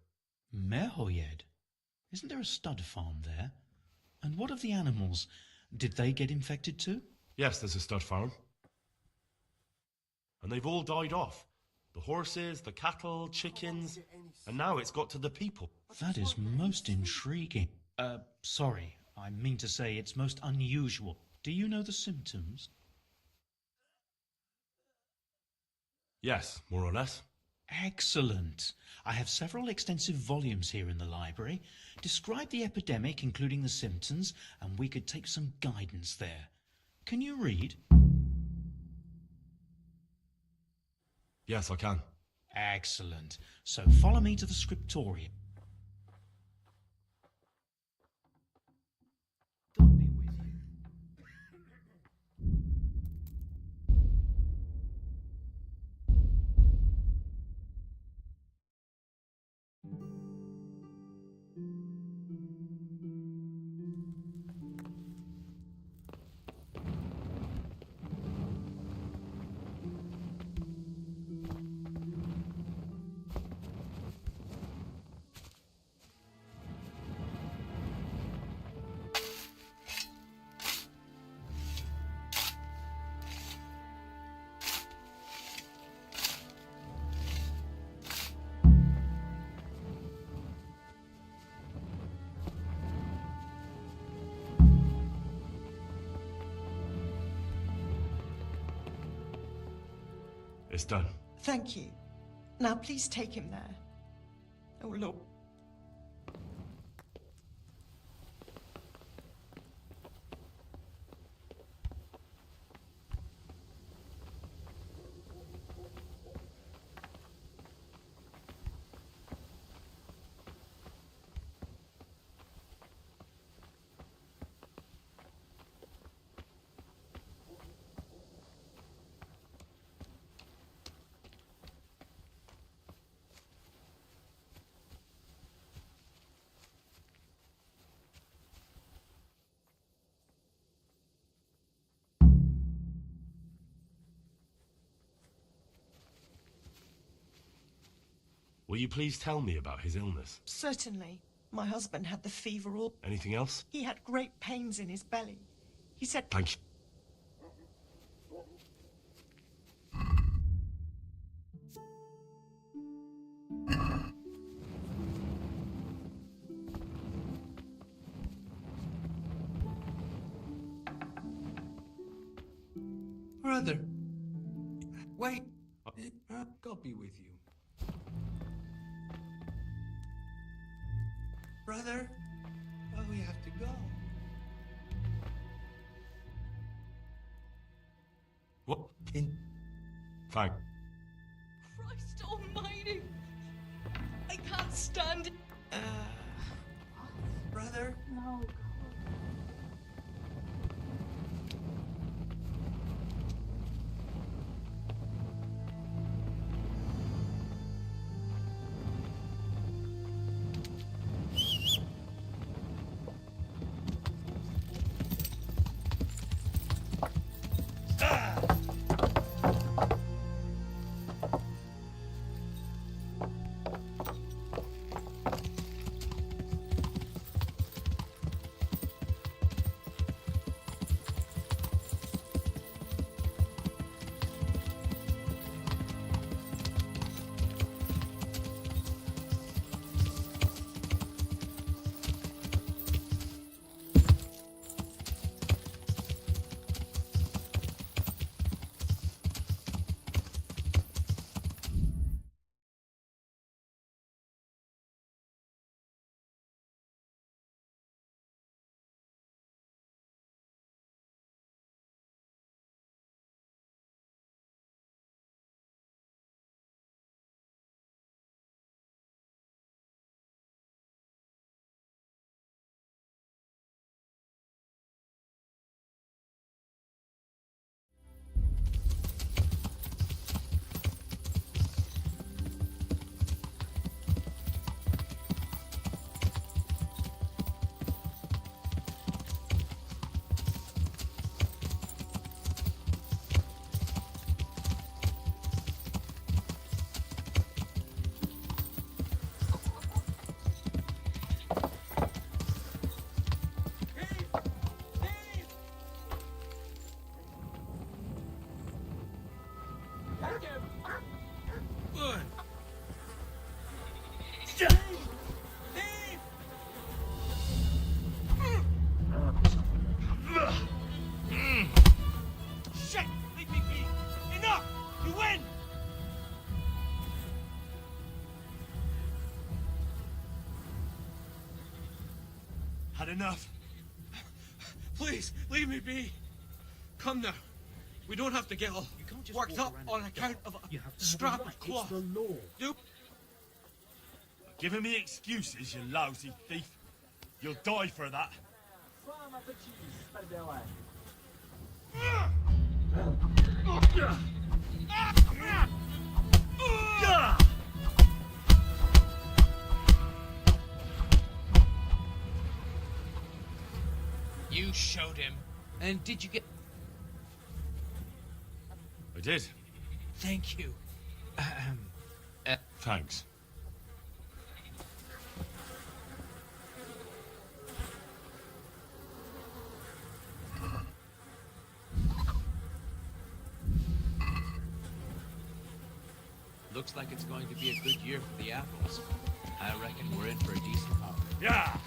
Merhoyed? Isn't there a stud farm there? And what of the animals? Did they get infected too? Yes, there's a stud farm. And they've all died off. The horses, the cattle, chickens, and now it's got to the people. That is most intriguing. Sorry, I mean to say it's most unusual. Do you know the symptoms? Yes, more or less. Excellent. I have several extensive volumes here in the library. Describe the epidemic, including the symptoms, and we could take some guidance there. Can you read? Yes, I can. Excellent. So follow me to the scriptorium. God be with you. It's done. Thank you. Now please take him there. Oh, look. Will you please tell me about his illness? Certainly. My husband had the fever all... Anything else? He had great pains in his belly. He said... Thank you. Brother. Wait. God be with you. Brother. Oh, we have to go. What? Thank. Christ almighty! I can't stand it. Brother. No. Shit! Leave me be! Enough! You win! Had enough. Please, leave me be. Come now. We don't have to get all worked up on account of a strap of cloth. Do Giving me excuses, you lousy thief. You'll die for that. You showed him. And did you get... I did. Thank you. Thanks. Looks like it's going to be a good year for the apples. I reckon we're in for a decent harvest. Yeah!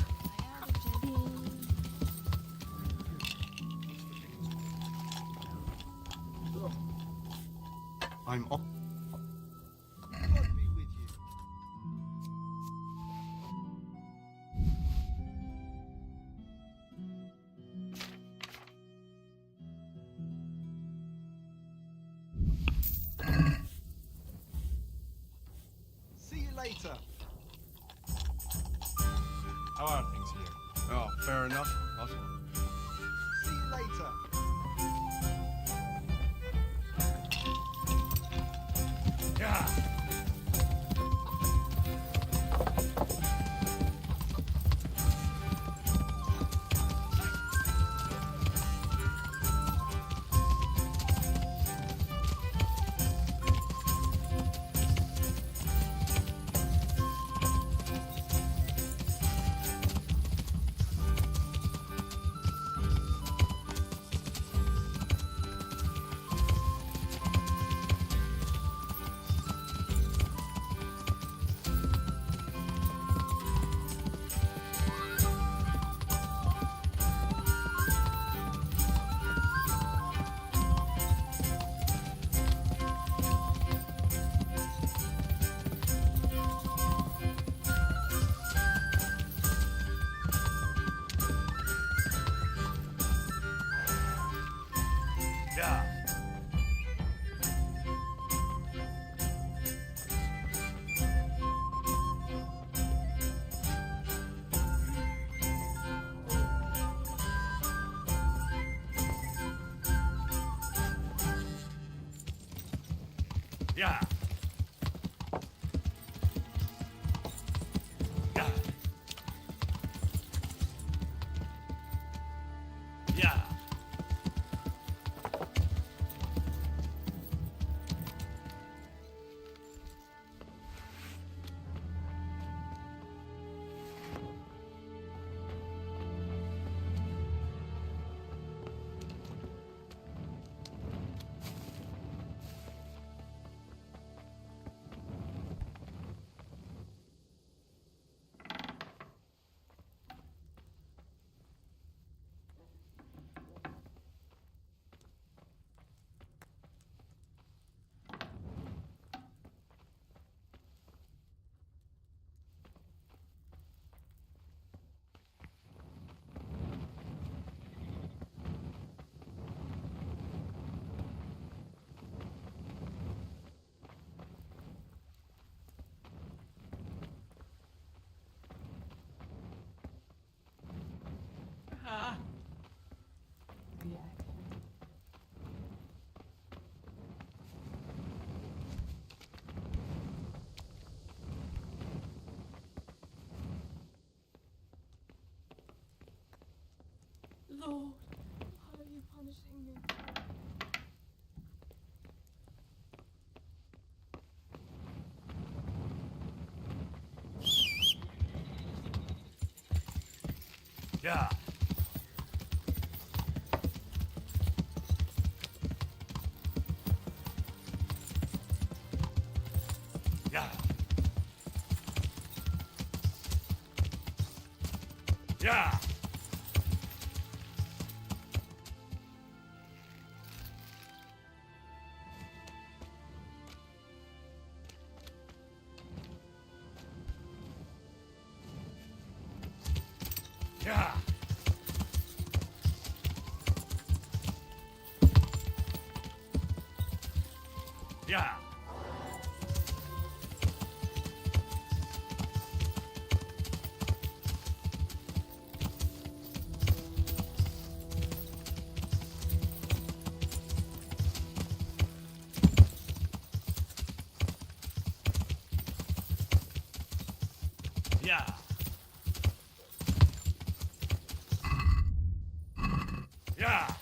I'm on. later. How are things here? Oh, fair enough. What? See you later. Yeah. Yeah. Yeah. Yeah. Yeah. Lord, why are you punishing me? Yeah. Yeah. Yeah. Yeah. Yeah. Yeah. Yeah.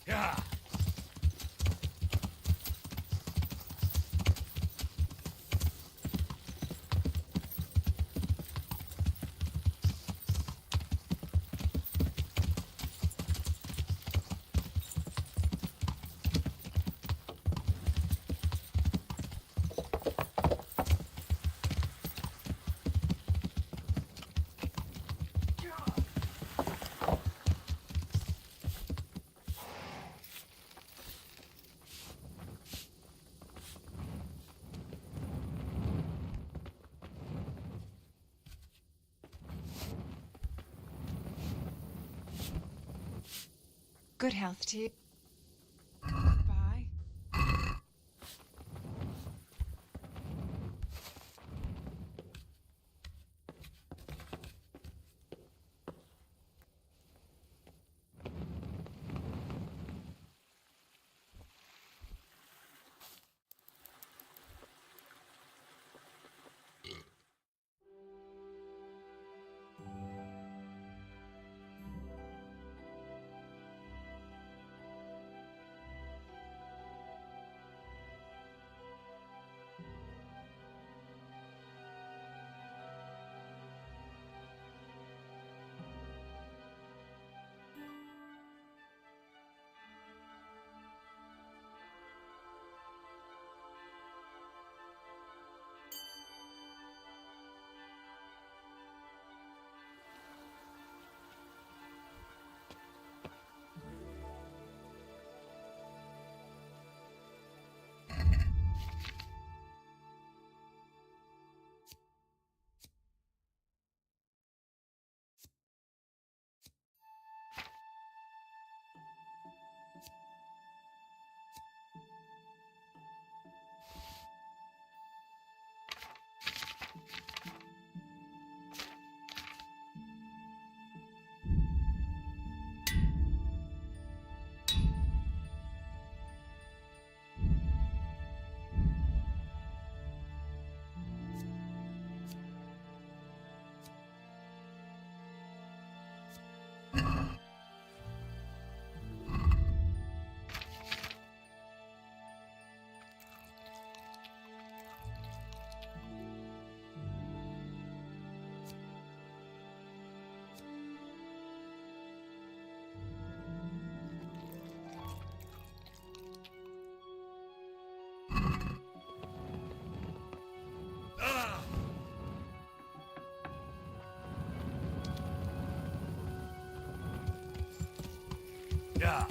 Yeah. Good health to you. Yeah.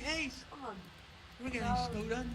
Hey, son. We're getting snowed under.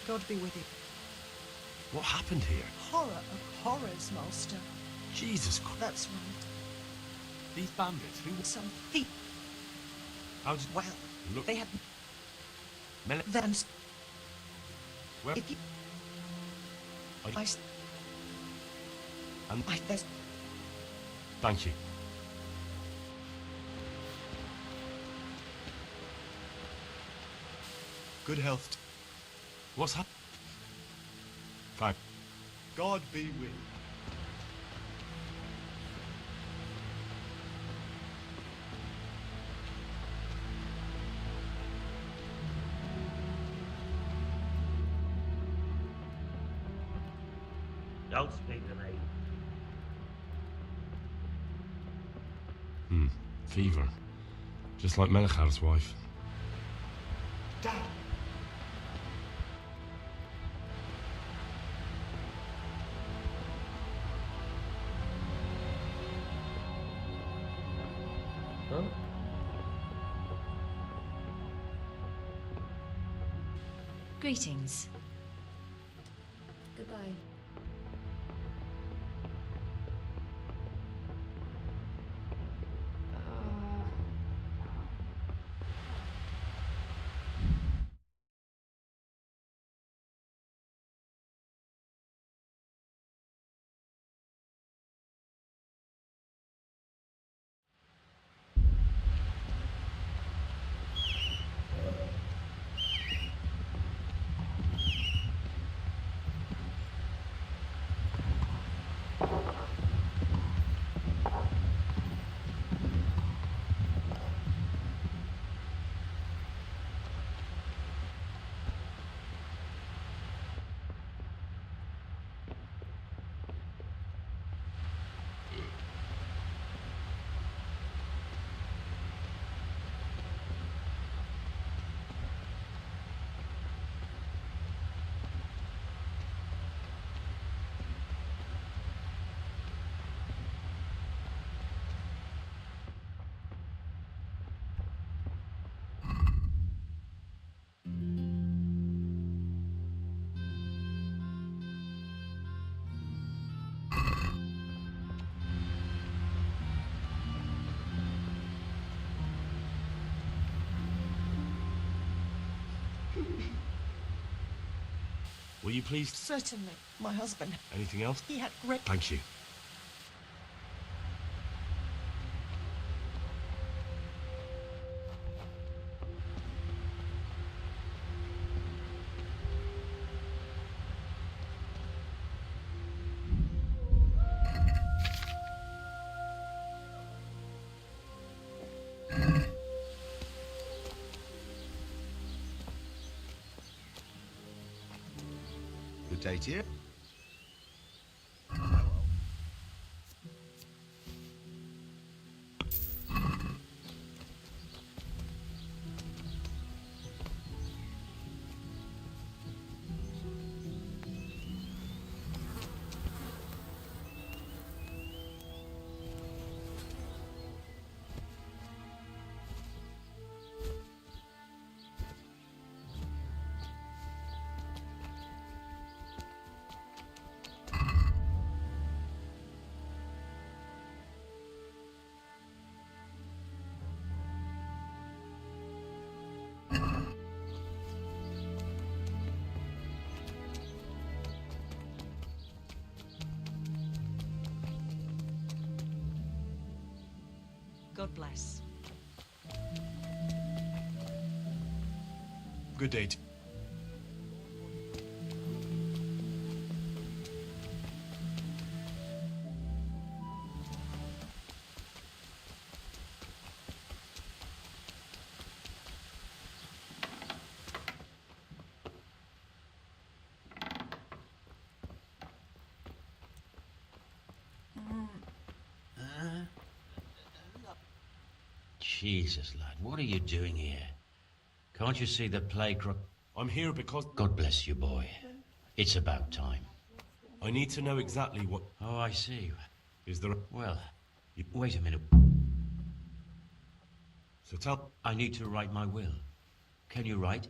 God be with you. What happened here? Horror of horrors, Master. Jesus Christ. That's right. These bandits, who... Some thief. How did... Well, Look... they had... Mel... Them... Where... If you... I... And... There's... Thank you. Good health. What's happened? Fine. God be with you. Don't speak to me. Fever. Just like Melichar's wife. Dad. Greetings. Goodbye. Will you please... Certainly. My husband. Anything else? He had great... Thank you. Good day to you. God bless. Good day. Jesus, lad, what are you doing here? Can't you see the plague? I'm here because... God bless you, boy. It's about time. I need to know exactly what... Oh, I see. Is there a... Well, wait a minute. So tell... I need to write my will. Can you write?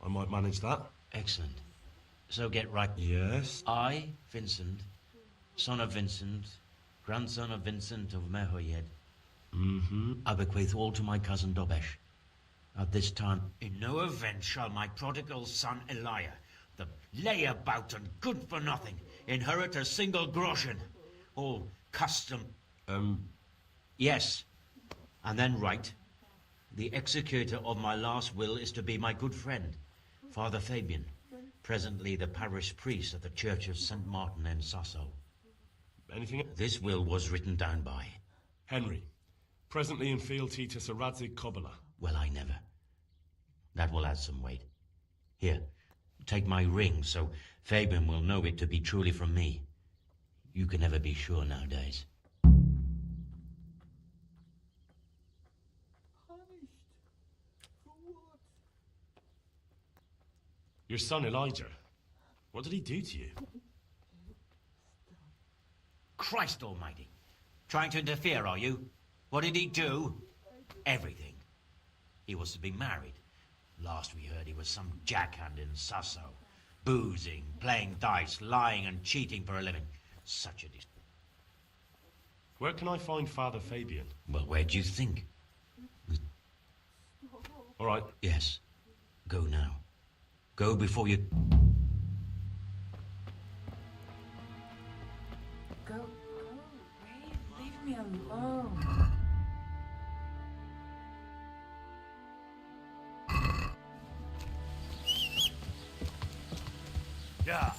I might manage that. Excellent. So get right. Yes? I, Vincent, son of Vincent, grandson of Vincent of Mehoyed, I bequeath all to my cousin Dobesh. At this time, in no event shall my prodigal son Eliah, the layabout and good for nothing, inherit a single groschen. All custom. Yes. And then write. The executor of my last will is to be my good friend, Father Fabian, presently the parish priest at the Church of St. Martin in Sasso. Anything? This will was written down by... Henry, presently in fealty to Sir Radzig Kobyla. Well, I never. That will add some weight. Here, take my ring so Fabian will know it to be truly from me. You can never be sure nowadays. Your son Elijah. What did he do to you? Christ almighty. Trying to interfere, are you? What did he do? Everything. He was to be married. Last we heard he was some jackhand in Sasso. Boozing, playing dice, lying and cheating for a living. Such a Where can I find Father Fabian? Well, where do you think? All right. Yes. Go now. Go before you... Go away. Leave me alone. Yeah.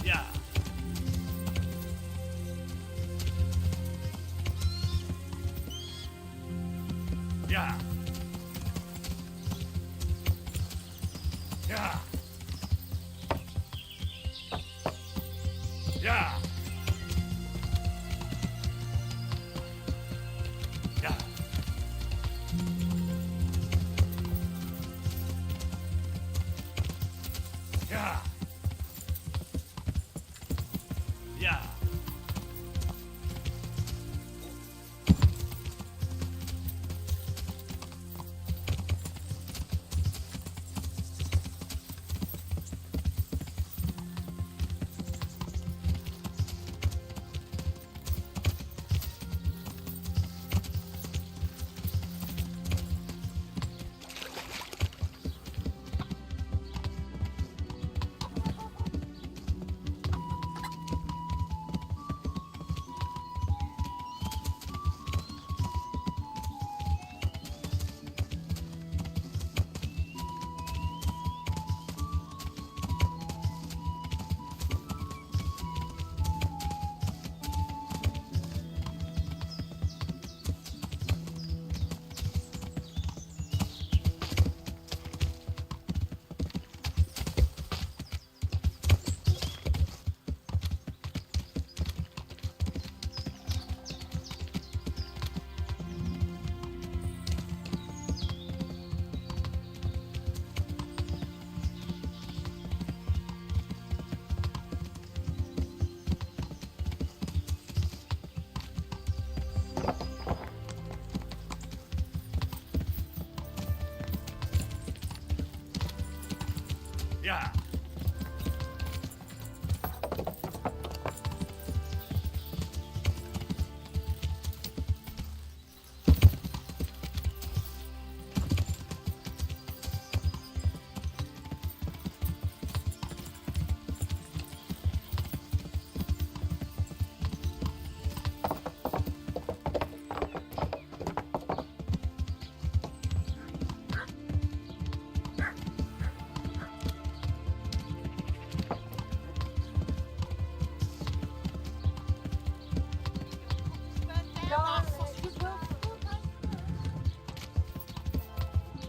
Yeah. Yeah. Yeah. Yeah. Yeah. Yeah. Yeah. Yeah.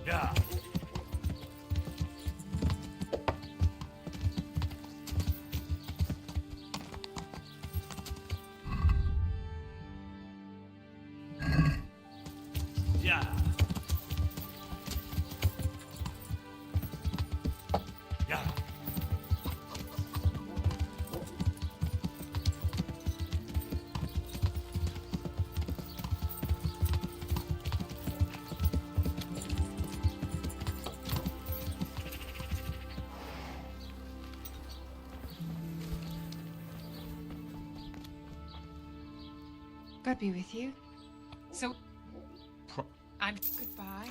Yeah. Yeah. Yeah. God be with you. So, Pro- I'm goodbye.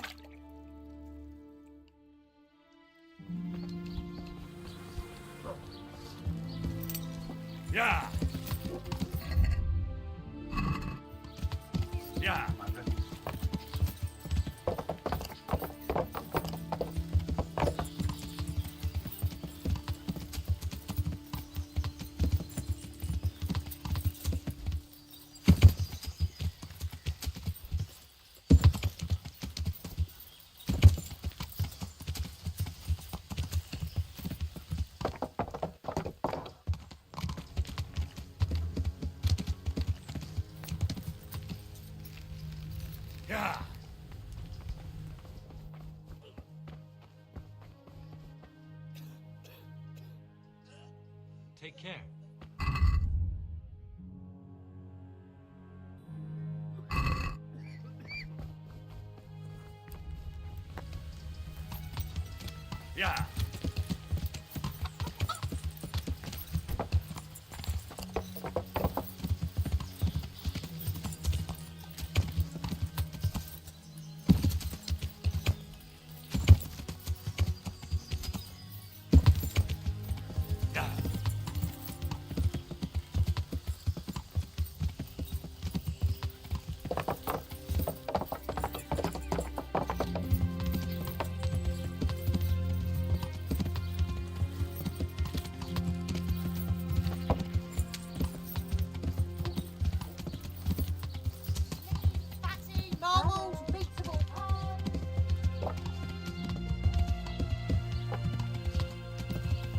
Yeah. Yeah. Take care. Yeah.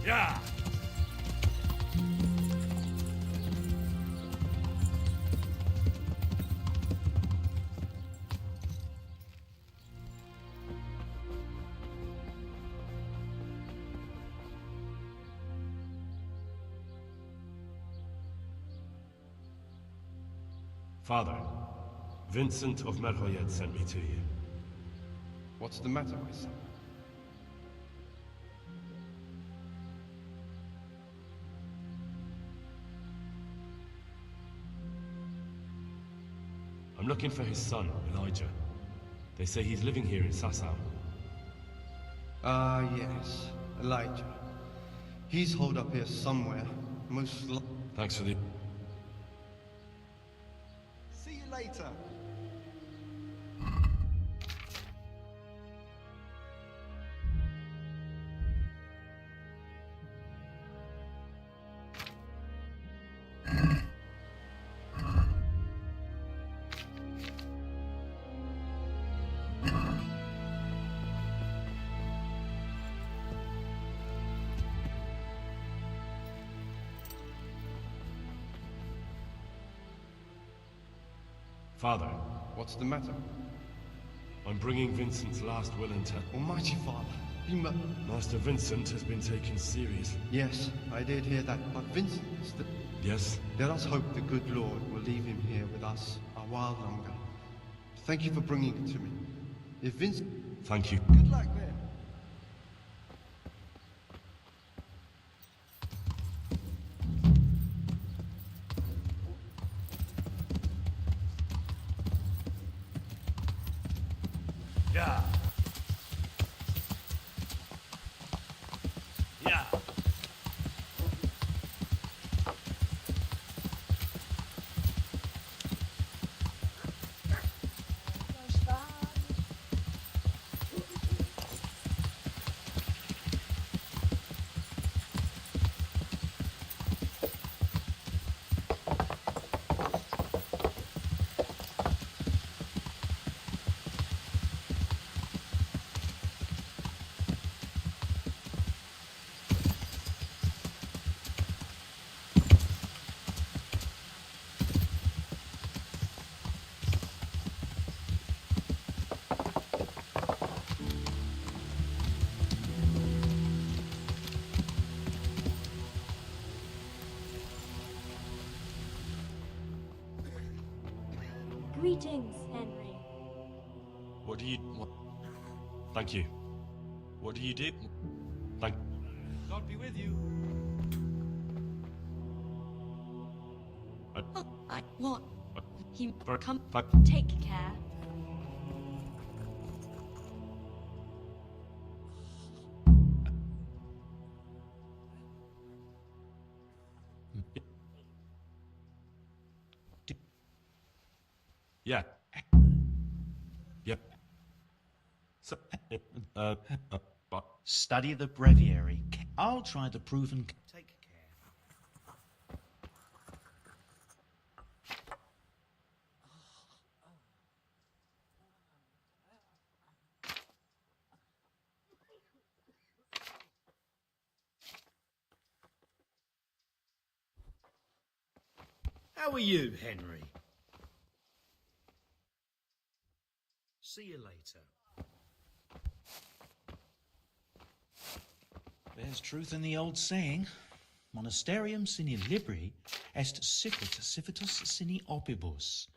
Yeah. Father, Vincent of Merhoyed sent me to you. What's the matter, my son? I'm looking for his son, Elijah. They say he's living here in Sasau. Ah, yes. Elijah. He's holed up here somewhere. Thanks for the... See you later. Father. What's the matter? I'm bringing Vincent's last will and Almighty Father, be Master Vincent has been taken seriously. Yes, I did hear that, but Vincent is the... Yes? Let us hope the good Lord will leave him here with us a while longer. Thank you for bringing it to me. If Vincent... Thank you. Good luck then. Yeah. Yeah. Greetings, Henry. What do you... What? Thank you. What do you do? Thank... God be with you. What? He Very- come. Thank- Take care. Yeah. Yep. So, Study the breviary. I'll try the proven... Take care. How are you, Henry? See you later. There's truth in the old saying. Monasterium sine libri est sicut civitas sine opibus.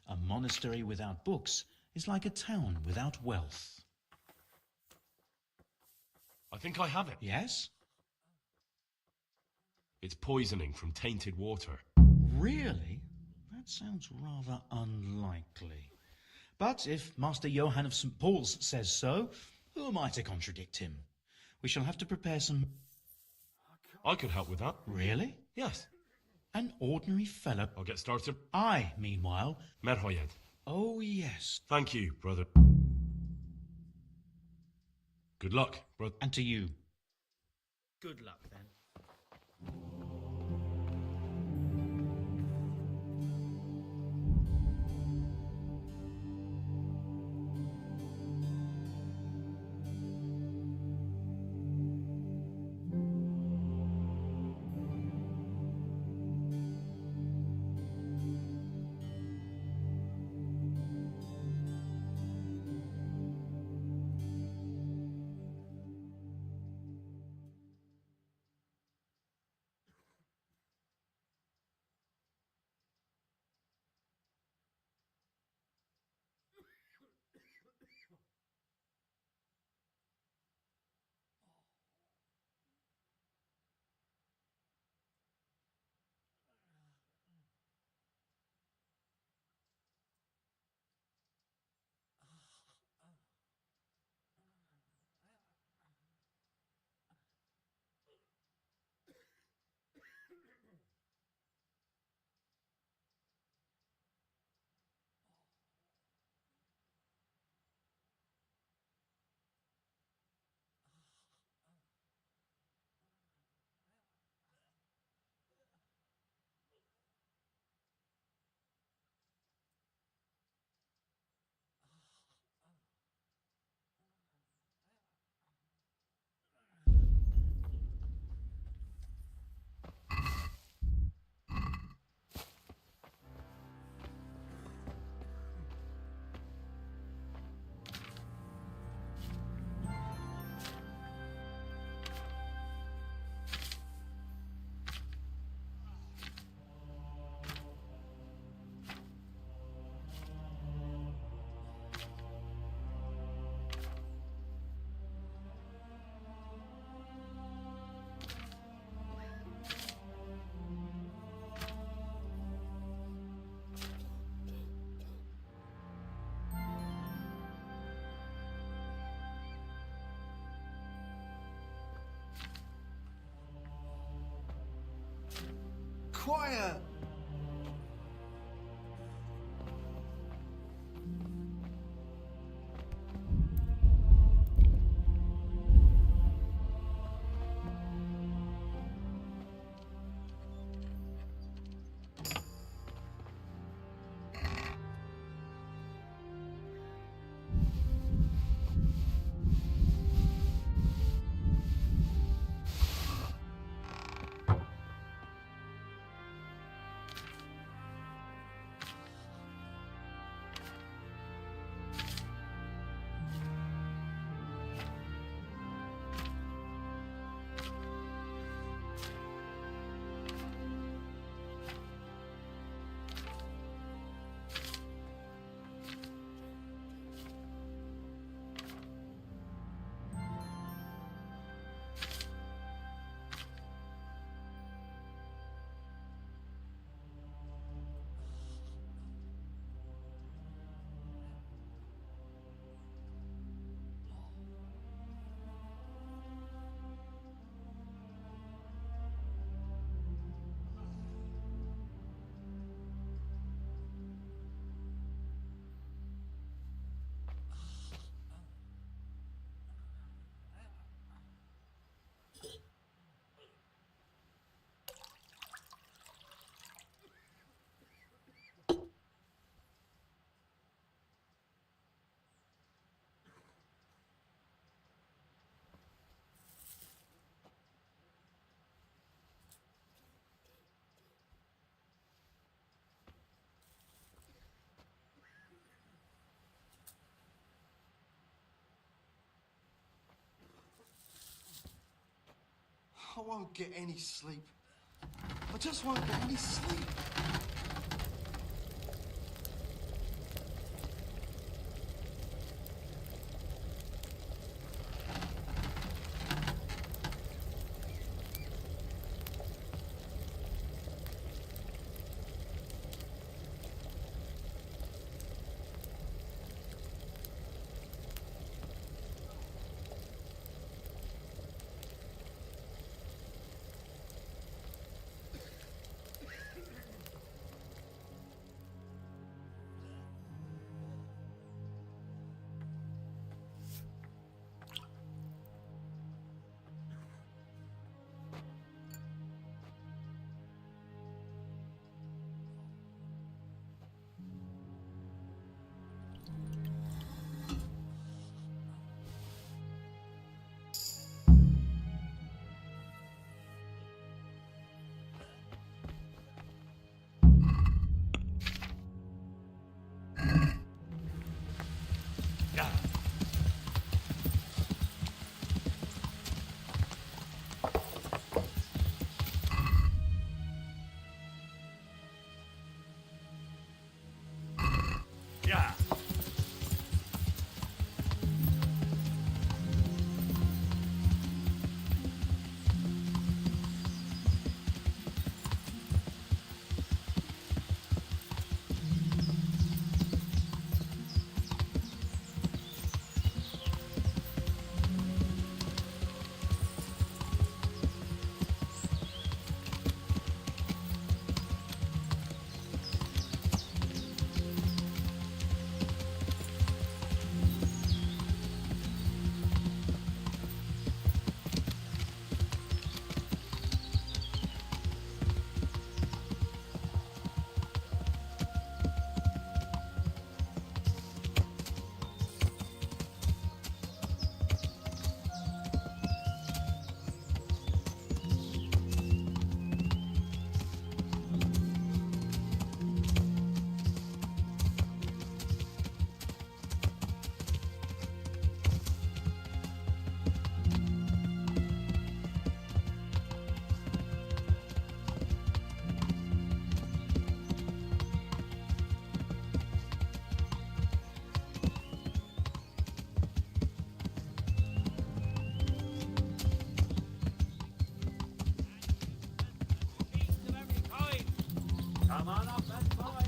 A monastery without books is like a town without wealth. I think I have it. Yes? It's poisoning from tainted water. Really? That sounds rather unlikely. But if Master Johann of St. Paul's says so, who am I to contradict him? We shall have to prepare some... I could help with that. Really? Yes. An ordinary fellow. I'll get started. I, meanwhile... Merhoyed. Oh, yes. Thank you, brother. Good luck, brother. And to you. Good luck, then. Quiet! I won't get any sleep. just want to get any sleep. Yeah. Come on up and fight.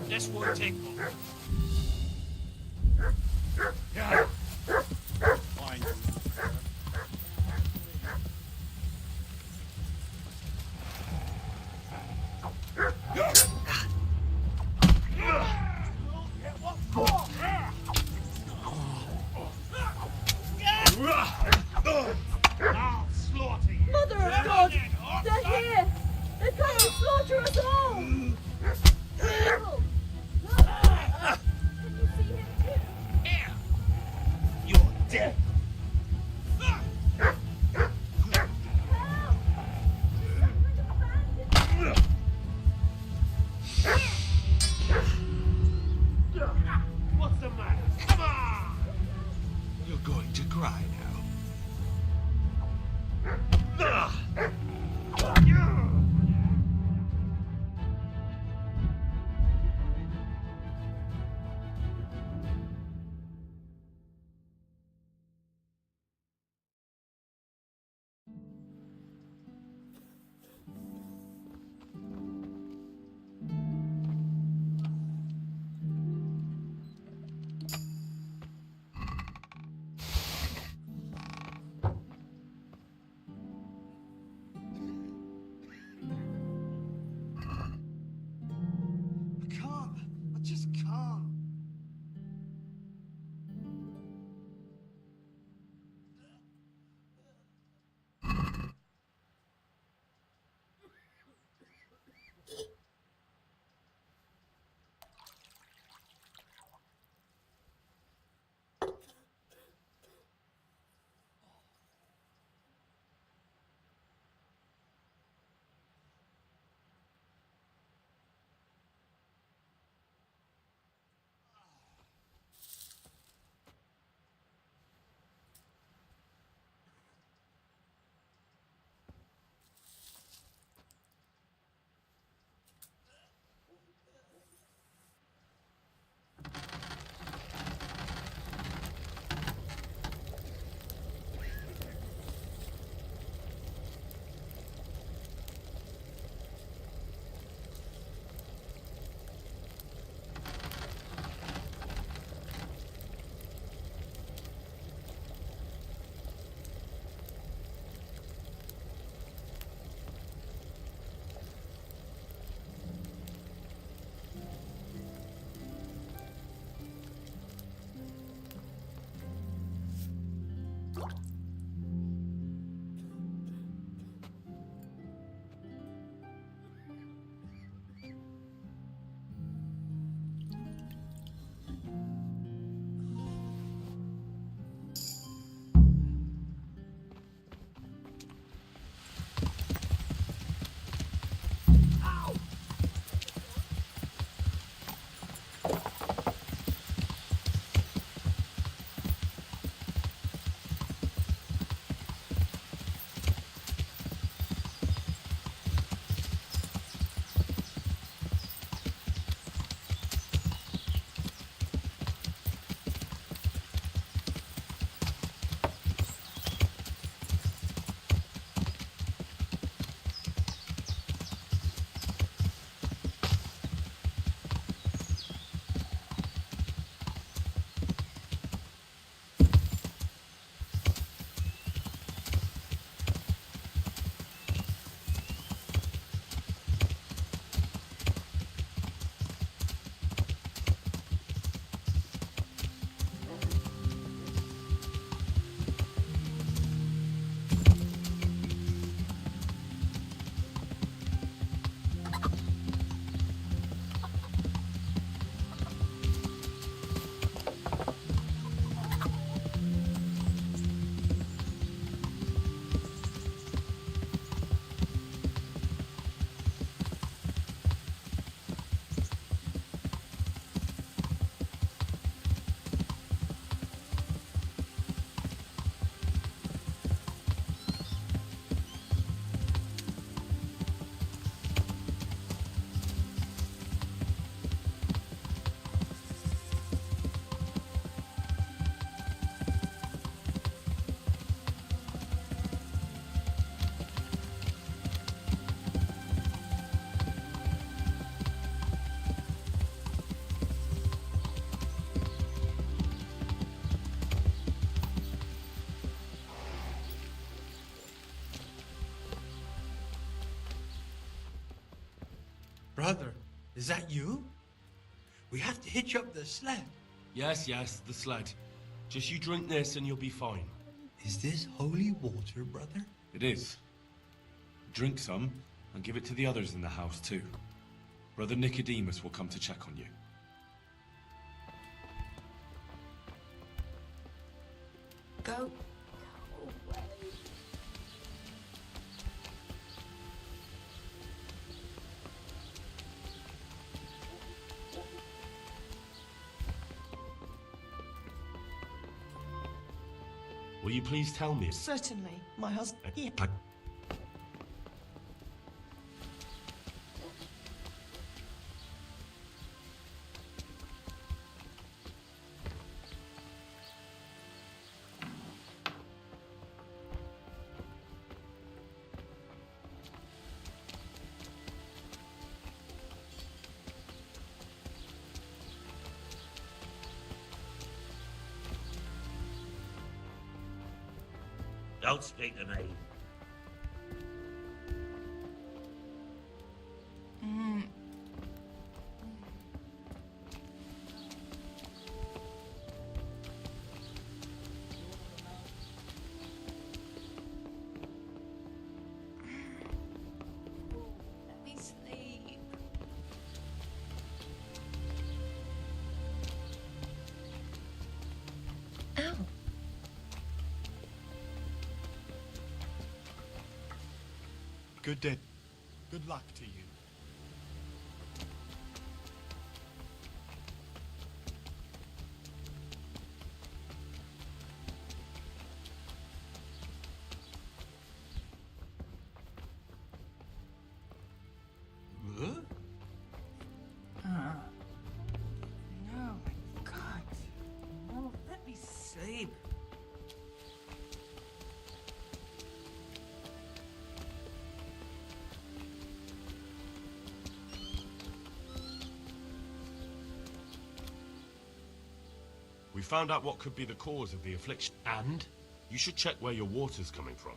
This won't take long. Yeah. Fine. I'll slaughter you. Mother of God! They're here! They're coming to slaughter us all! Evil! Look! Can you see him too? Here. You're dead. What's the matter? Come on! You're going to cry now. Brother, is that you? We have to hitch up the sled. Yes, the sled. Just you drink this and you'll be fine. Is this holy water, brother? It is. Drink some and give it to the others in the house too. Brother Nicodemus will come to check on you. Go. Will you please tell me? Certainly, my husband. Here. Don't speak to me. Let me sleep. Ow. Good day. Good luck to you. No, my God. No, let me sleep. We found out what could be the cause of the affliction. And? You should check where your water's coming from.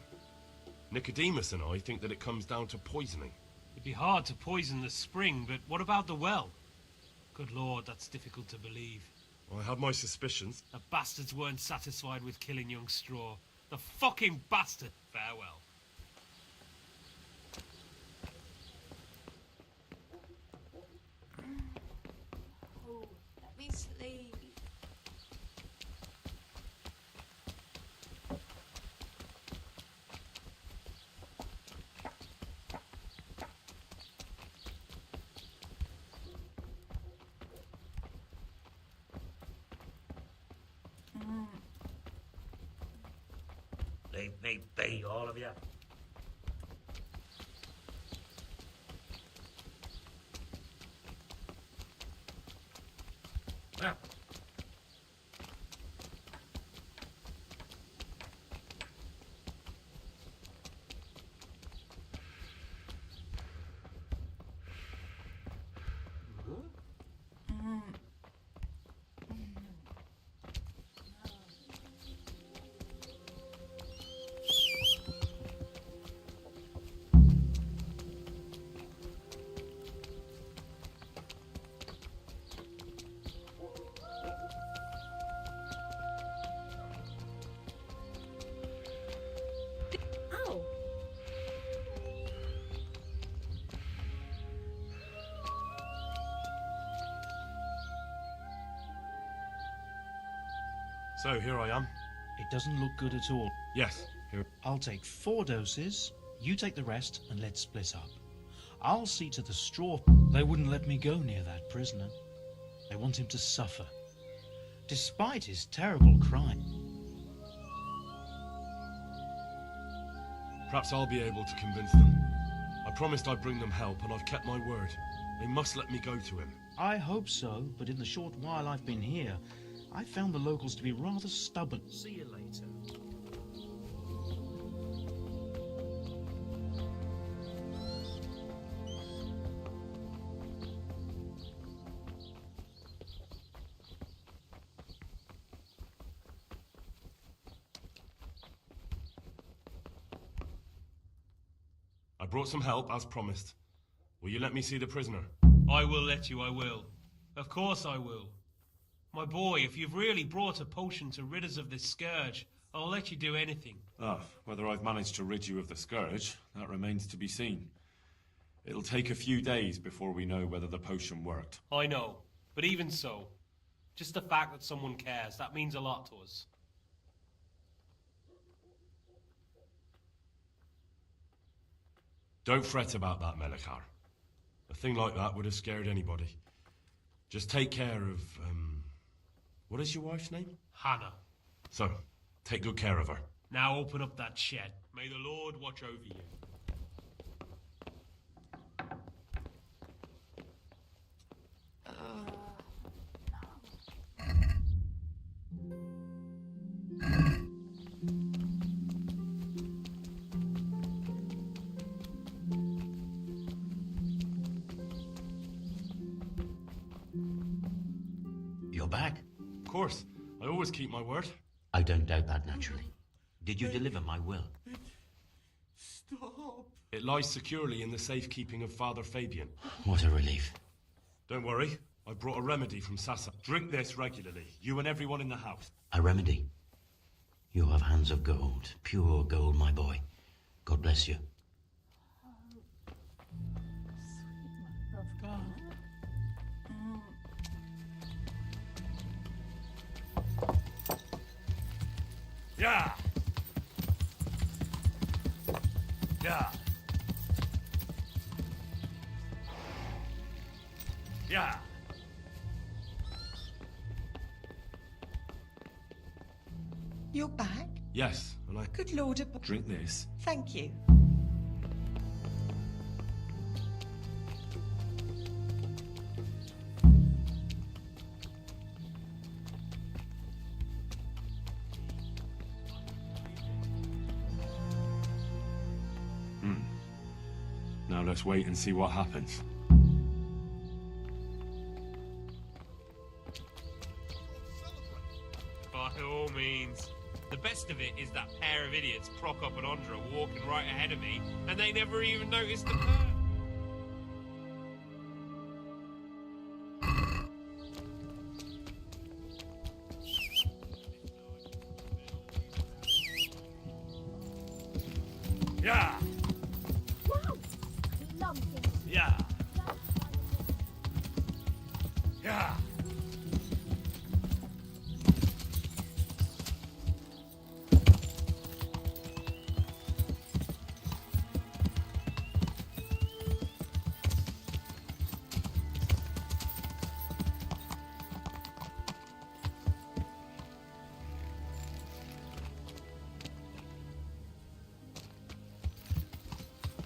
Nicodemus and I think that it comes down to poisoning. It'd be hard to poison the spring, but what about the well? Good Lord, that's difficult to believe. I had my suspicions. The bastards weren't satisfied with killing young Straw. The fucking bastard! Farewell. Oh, let me sleep. Leave me be, all of you. Ah. Ow. So here I am. It doesn't look good at all. Yes, here. I'll take 4 doses, you take the rest, and let's split up. I'll see to the straw. They wouldn't let me go near that prisoner. They want him to suffer, despite his terrible crime. Perhaps I'll be able to convince them. I promised I'd bring them help, and I've kept my word. They must let me go to him. I hope so, but in the short while I've been here, I've found the locals to be rather stubborn. See you later. I brought some help, as promised. Will you let me see the prisoner? I will let you, I will. Of course I will. My boy, if you've really brought a potion to rid us of this scourge, I'll let you do anything. Ah, whether I've managed to rid you of the scourge, that remains to be seen. It'll take a few days before we know whether the potion worked. I know, but even so, just the fact that someone cares, that means a lot to us. Don't fret about that, Melikar. A thing like that would have scared anybody. Just take care of, what is your wife's name? Hannah. So, take good care of her. Now open up that shed. May the Lord watch over you. You're back? Of course. I always keep my word. I don't doubt that, naturally. Did you deliver my will? Stop. It lies securely in the safekeeping of Father Fabian. What a relief. Don't worry. I brought a remedy from Sassa. Drink this regularly, you and everyone in the house. A remedy? You have hands of gold, pure gold, my boy. God bless you. Of God. Yeah. Yeah. Yeah. You're back? Yes, and I... Good Lord above. Drink this. Thank you. Now let's wait and see what happens. By all means. The best of it is that pair of idiots, Prokop and Andra, walking right ahead of me, and they never even noticed the curve. Yeah. Wow! Lumpy. Yeah.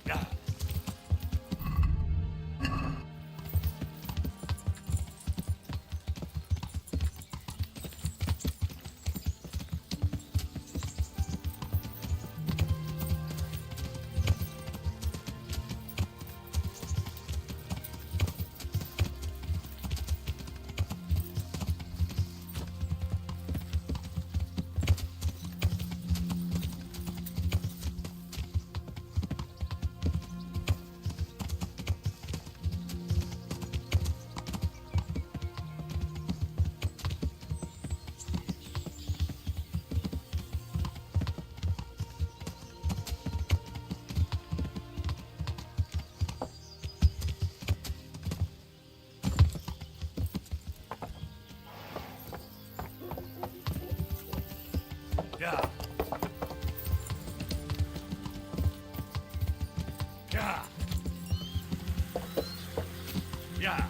Yeah. Yeah. Yeah. Yeah.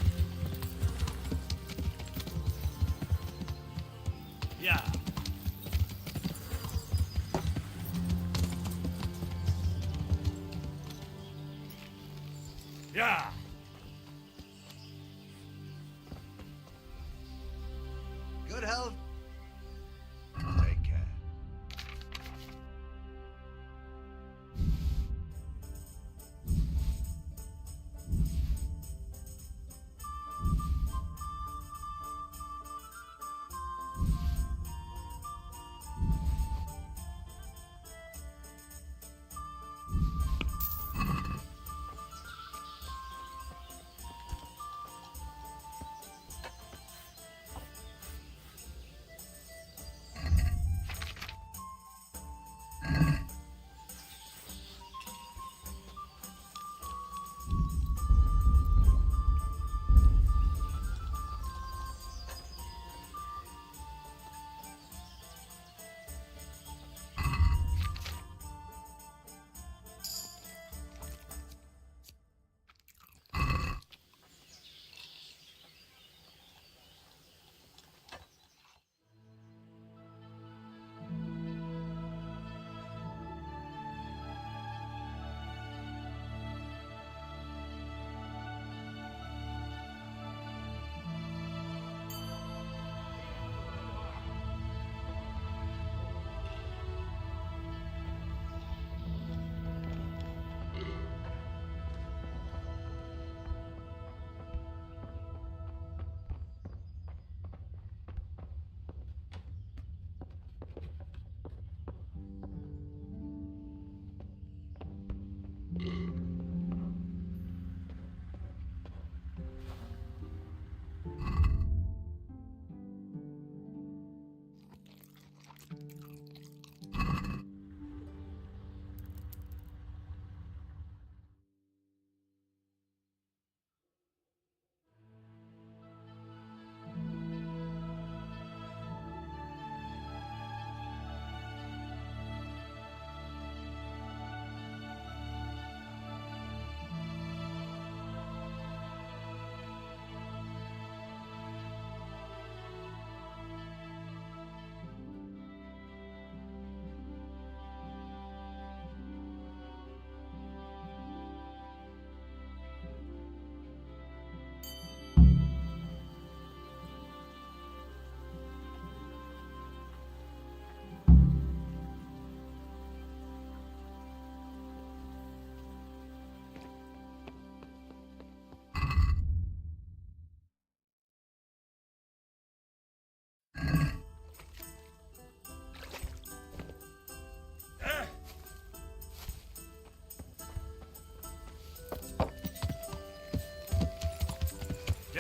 Yeah. Yeah. Good health. Take care.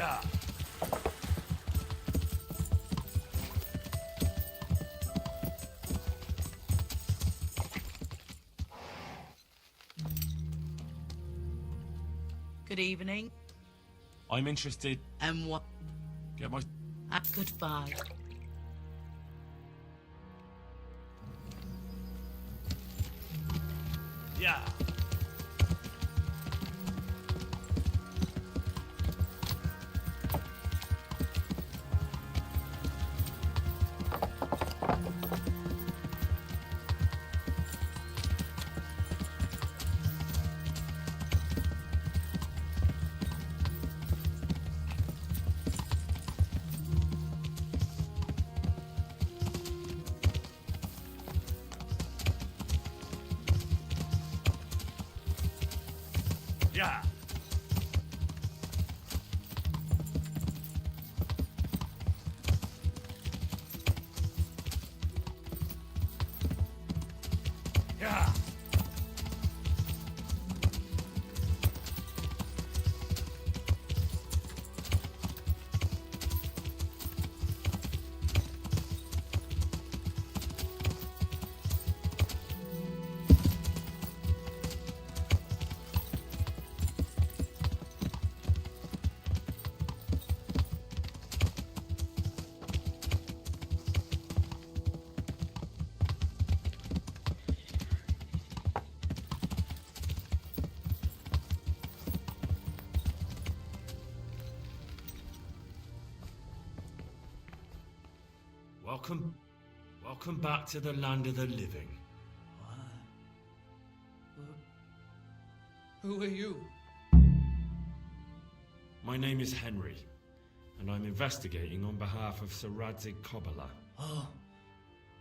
Yeah. Good evening. I'm interested. And what? Get my... Goodbye. Yeah. Yeah. Yeah. Welcome back to the land of the living. Who are you? My name is Henry, and I'm investigating on behalf of Sir Radzig Kobyla. Oh,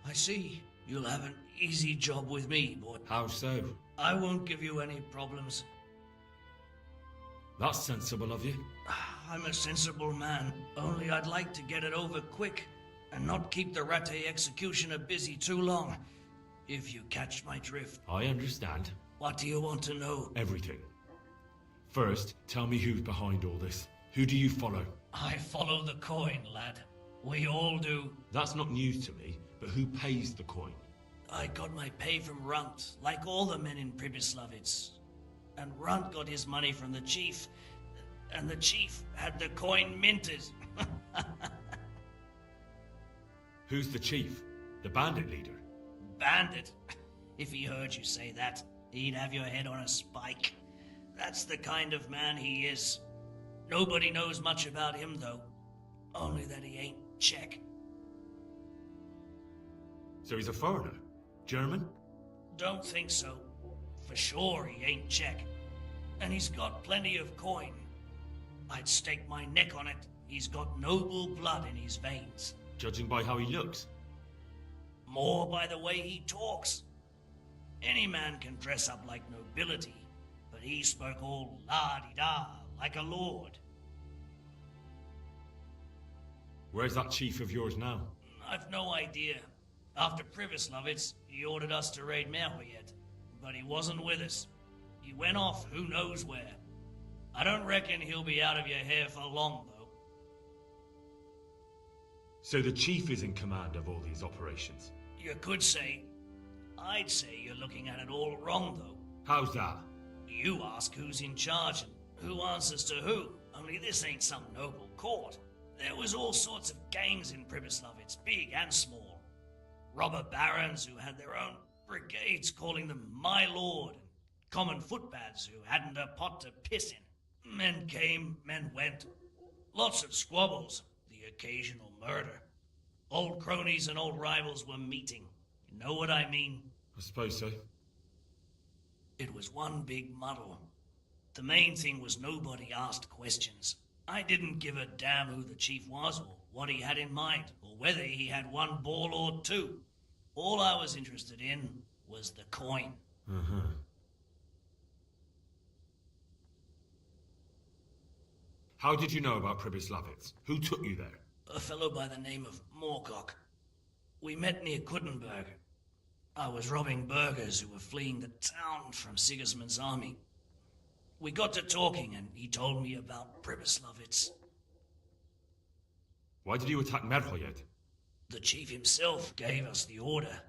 I see. You'll have an easy job with me, boy. How so? I won't give you any problems. That's sensible of you. I'm a sensible man, only I'd like to get it over quick and not keep the Rattay executioner busy too long, if you catch my drift. I understand. What do you want to know? Everything. First, tell me who's behind all this. Who do you follow? I follow the coin, lad. We all do. That's not news to me, but who pays the coin? I got my pay from Runt, like all the men in Pribyslavitz. And Runt got his money from the chief, and the chief had the coin minted. Who's the chief? The bandit leader? Bandit? If he heard you say that, he'd have your head on a spike. That's the kind of man he is. Nobody knows much about him, though. Only that he ain't Czech. So he's a foreigner? German? Don't think so. For sure he ain't Czech. And he's got plenty of coin. I'd stake my neck on it. He's got noble blood in his veins. Judging by how he looks? More by the way he talks. Any man can dress up like nobility, but he spoke all la-di-da, like a lord. Where's that chief of yours now? I've no idea. After Pribyslavitz, he ordered us to raid Merhoyet, but he wasn't with us. He went off who knows where. I don't reckon he'll be out of your hair for long, though. So the chief is in command of all these operations? You could say. I'd say you're looking at it all wrong, though. How's that? You ask who's in charge and who answers to who. Only this ain't some noble court. There was all sorts of gangs in Pribyslavitz, big and small. Robber barons who had their own brigades calling them my lord, and common footpads who hadn't a pot to piss in. Men came, men went. Lots of squabbles, the occasional murder. Old cronies and old rivals were meeting. You know what I mean? I suppose so. It was one big muddle. The main thing was nobody asked questions. I didn't give a damn who the chief was or what he had in mind, or whether he had one ball or two. All I was interested in was the coin. Uh-huh. How did you know about Pribyslavitz? Who took you there? A fellow by the name of Moorcock. We met near Kuttenberg. I was robbing burghers who were fleeing the town from Sigismund's army. We got to talking and he told me about Pribyslavitz. Why did you attack Merhoyed? The chief himself gave us the order.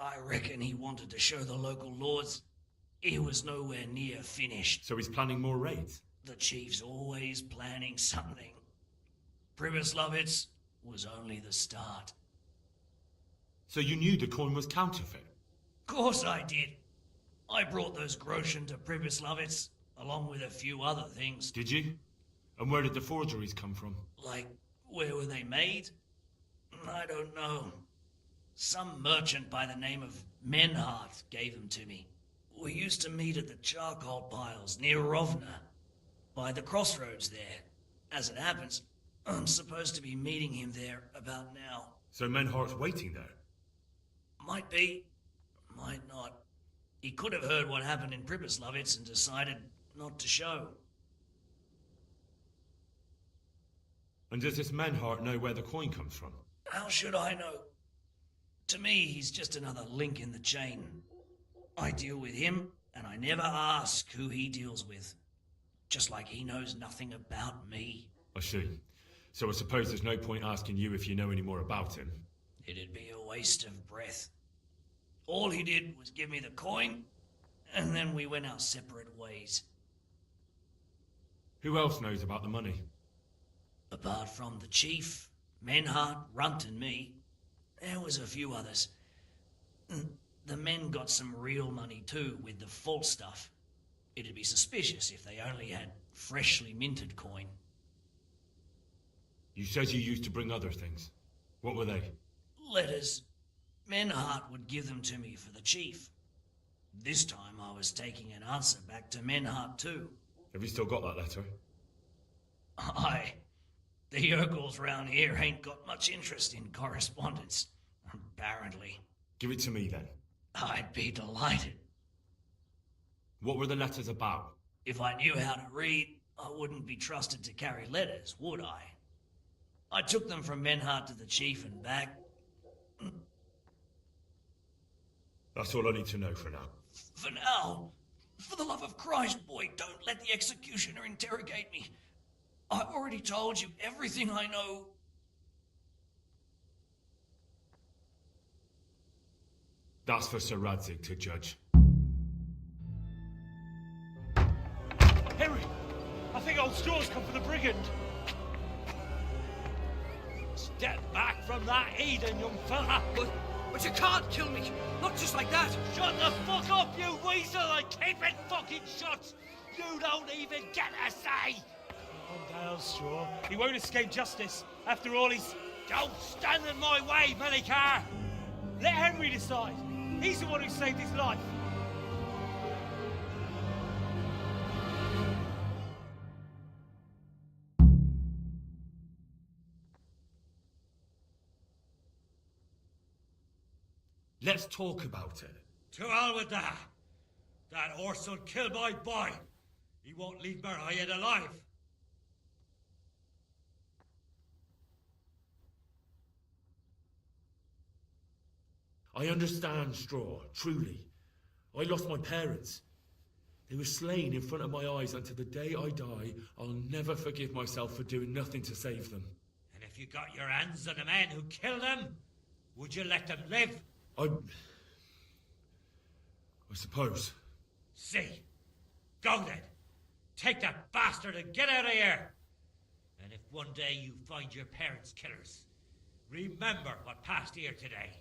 I reckon he wanted to show the local lords he was nowhere near finished. So he's planning more raids? The chief's always planning something. Pribyslavitz was only the start. So you knew the coin was counterfeit? Course I did. I brought those groschen to Pribyslavitz, along with a few other things. Did you? And where did the forgeries come from? Like, where were they made? I don't know. Some merchant by the name of Menhart gave them to me. We used to meet at the charcoal piles near Rovna, by the crossroads there. As it happens, I'm supposed to be meeting him there about now. So Menhart's waiting there? Might be, might not. He could have heard what happened in Pribyslavitz and decided not to show. And does this Menhart know where the coin comes from? How should I know? To me, he's just another link in the chain. I deal with him, and I never ask who he deals with. Just like he knows nothing about me. I see. So I suppose there's no point asking you if you know any more about him. It'd be a waste of breath. All he did was give me the coin, and then we went our separate ways. Who else knows about the money? Apart from the chief, Menhart, Runt and me, there was a few others. The men got some real money too, with the false stuff. It'd be suspicious if they only had freshly minted coin. You said you used to bring other things. What were they? Letters. Menhart would give them to me for the chief. This time I was taking an answer back to Menhart too. Have you still got that letter? Aye. The Urkels round here ain't got much interest in correspondence, apparently. Give it to me then. I'd be delighted. What were the letters about? If I knew how to read, I wouldn't be trusted to carry letters, would I? I took them from Menhart to the chief and back. That's all I need to know for now. For now, for the love of Christ, boy, don't let the executioner interrogate me. I've already told you everything I know. That's for Sir Radzig to judge. Henry! I think old Straw's come for the brigand. Step back from that Eden, young fella. But you can't kill me. Not just like that. Shut the fuck up, you weasel, and keep it fucking shut. You don't even get a say. Calm down, Straw. He won't escape justice. After all, he's... Don't stand in my way, Melikar. Let Henry decide. He's the one who saved his life. Let's talk about it. To hell with that. That horse will kill my boy. He won't leave Merhoyed alive. I understand, Straw, truly. I lost my parents. They were slain in front of my eyes, and to the day I die, I'll never forgive myself for doing nothing to save them. And if you got your hands on the men who killed them, would you let them live? I suppose. See. Go then. Take that bastard and get out of here. And if one day you find your parents' killers, remember what passed here today.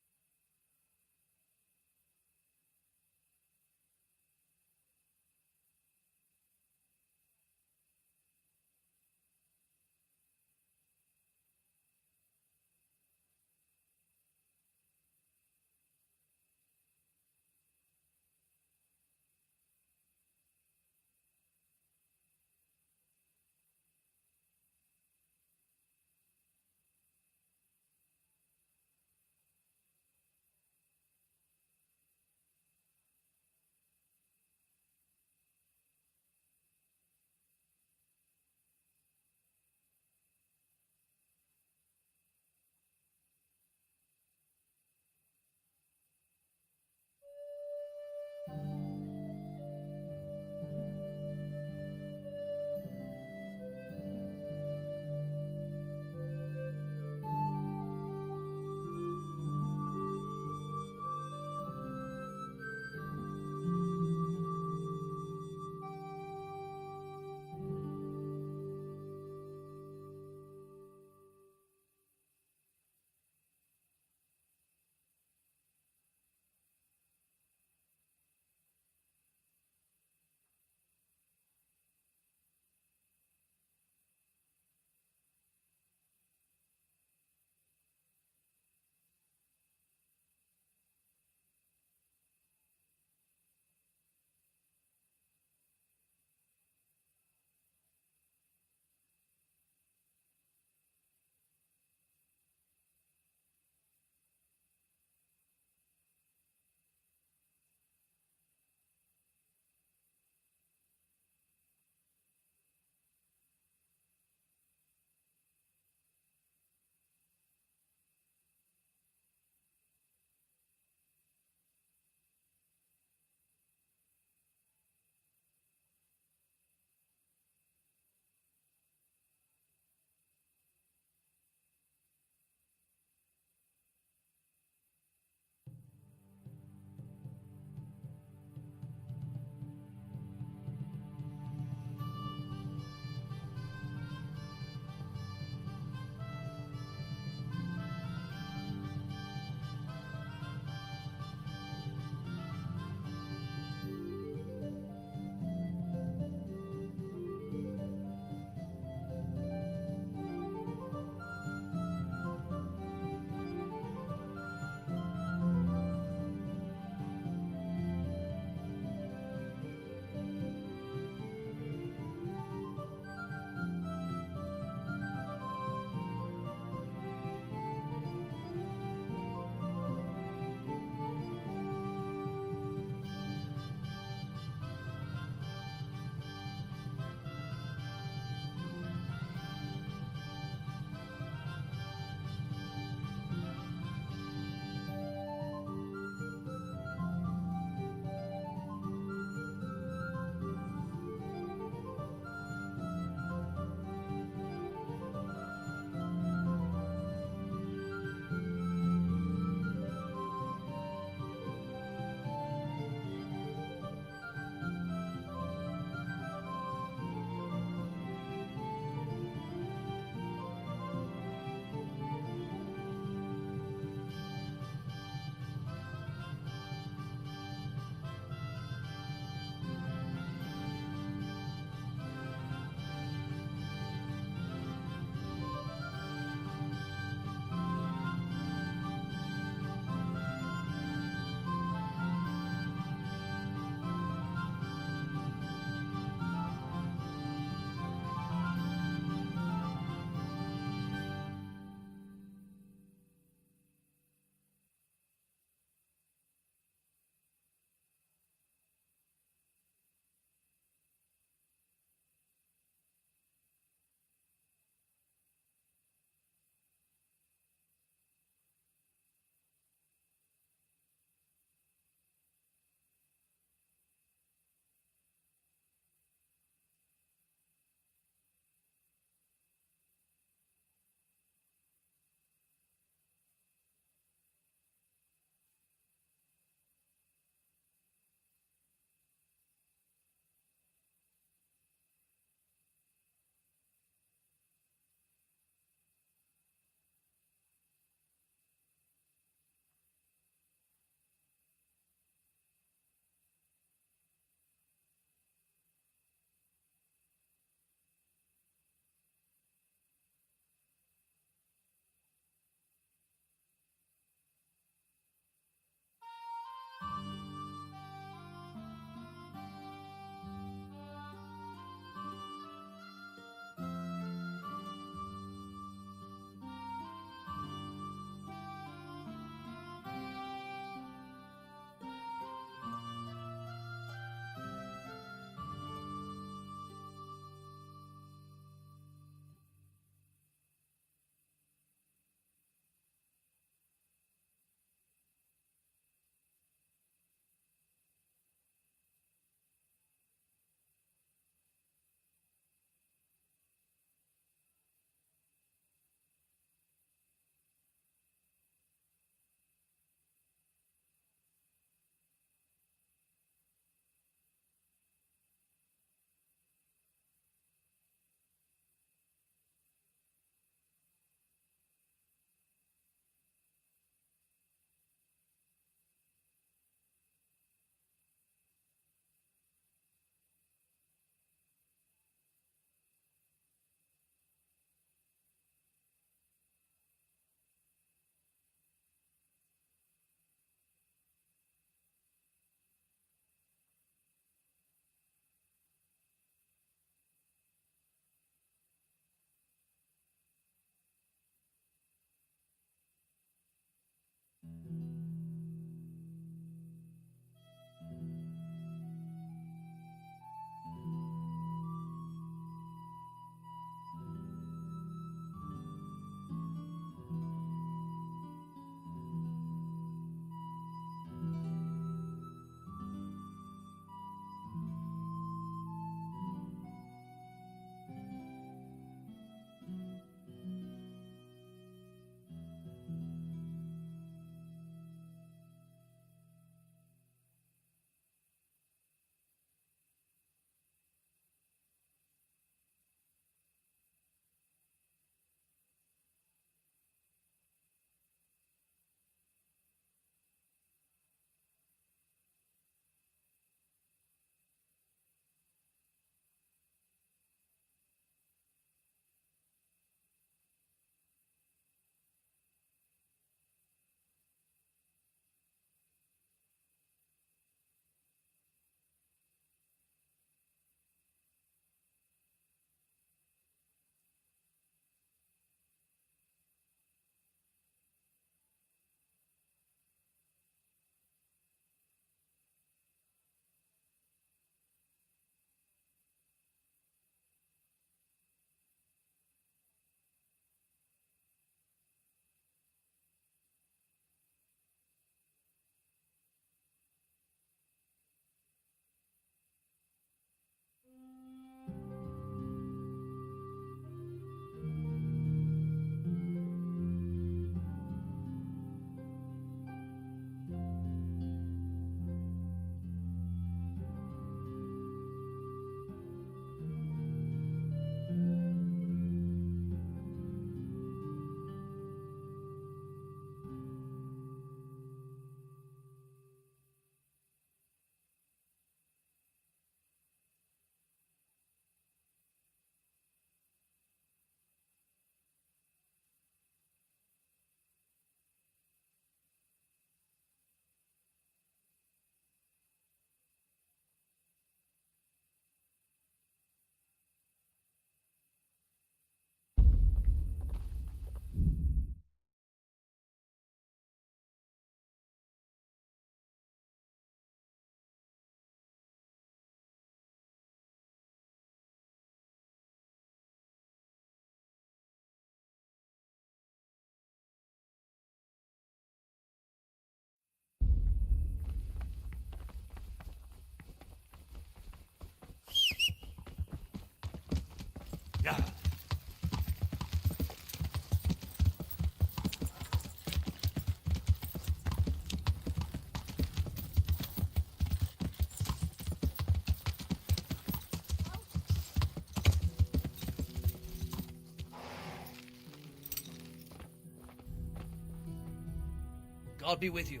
God be with you.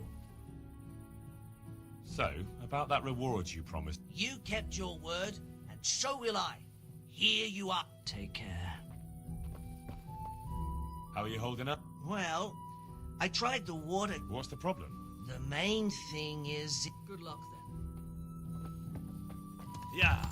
So, about that reward you promised. You kept your word, and so will I. Here you are. Take care. How are you holding up? Well, I tried the water. What's the problem? The main thing is... Good luck, then. Yeah.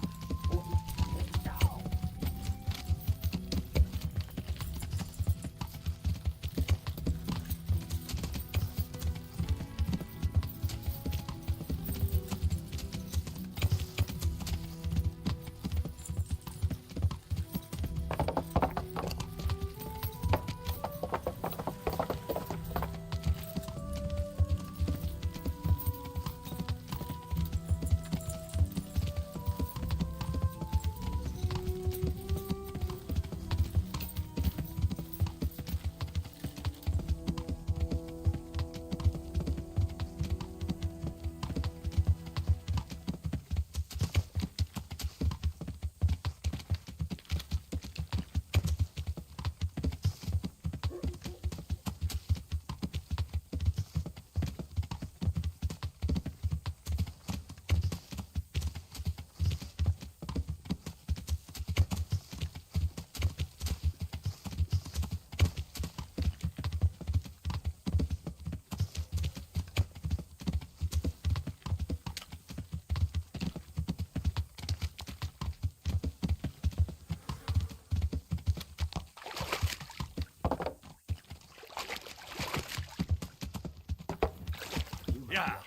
Yeah.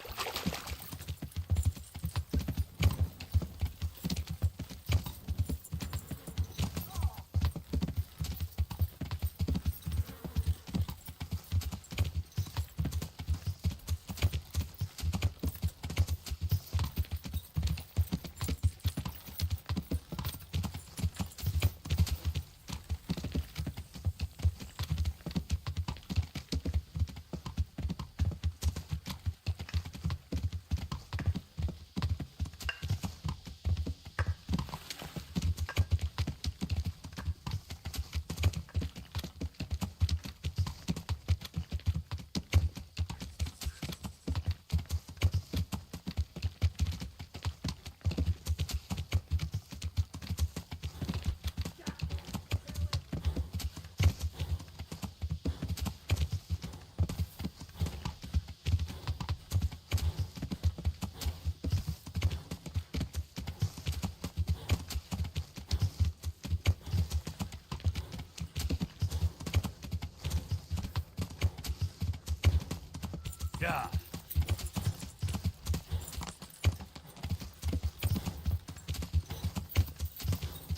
Yeah.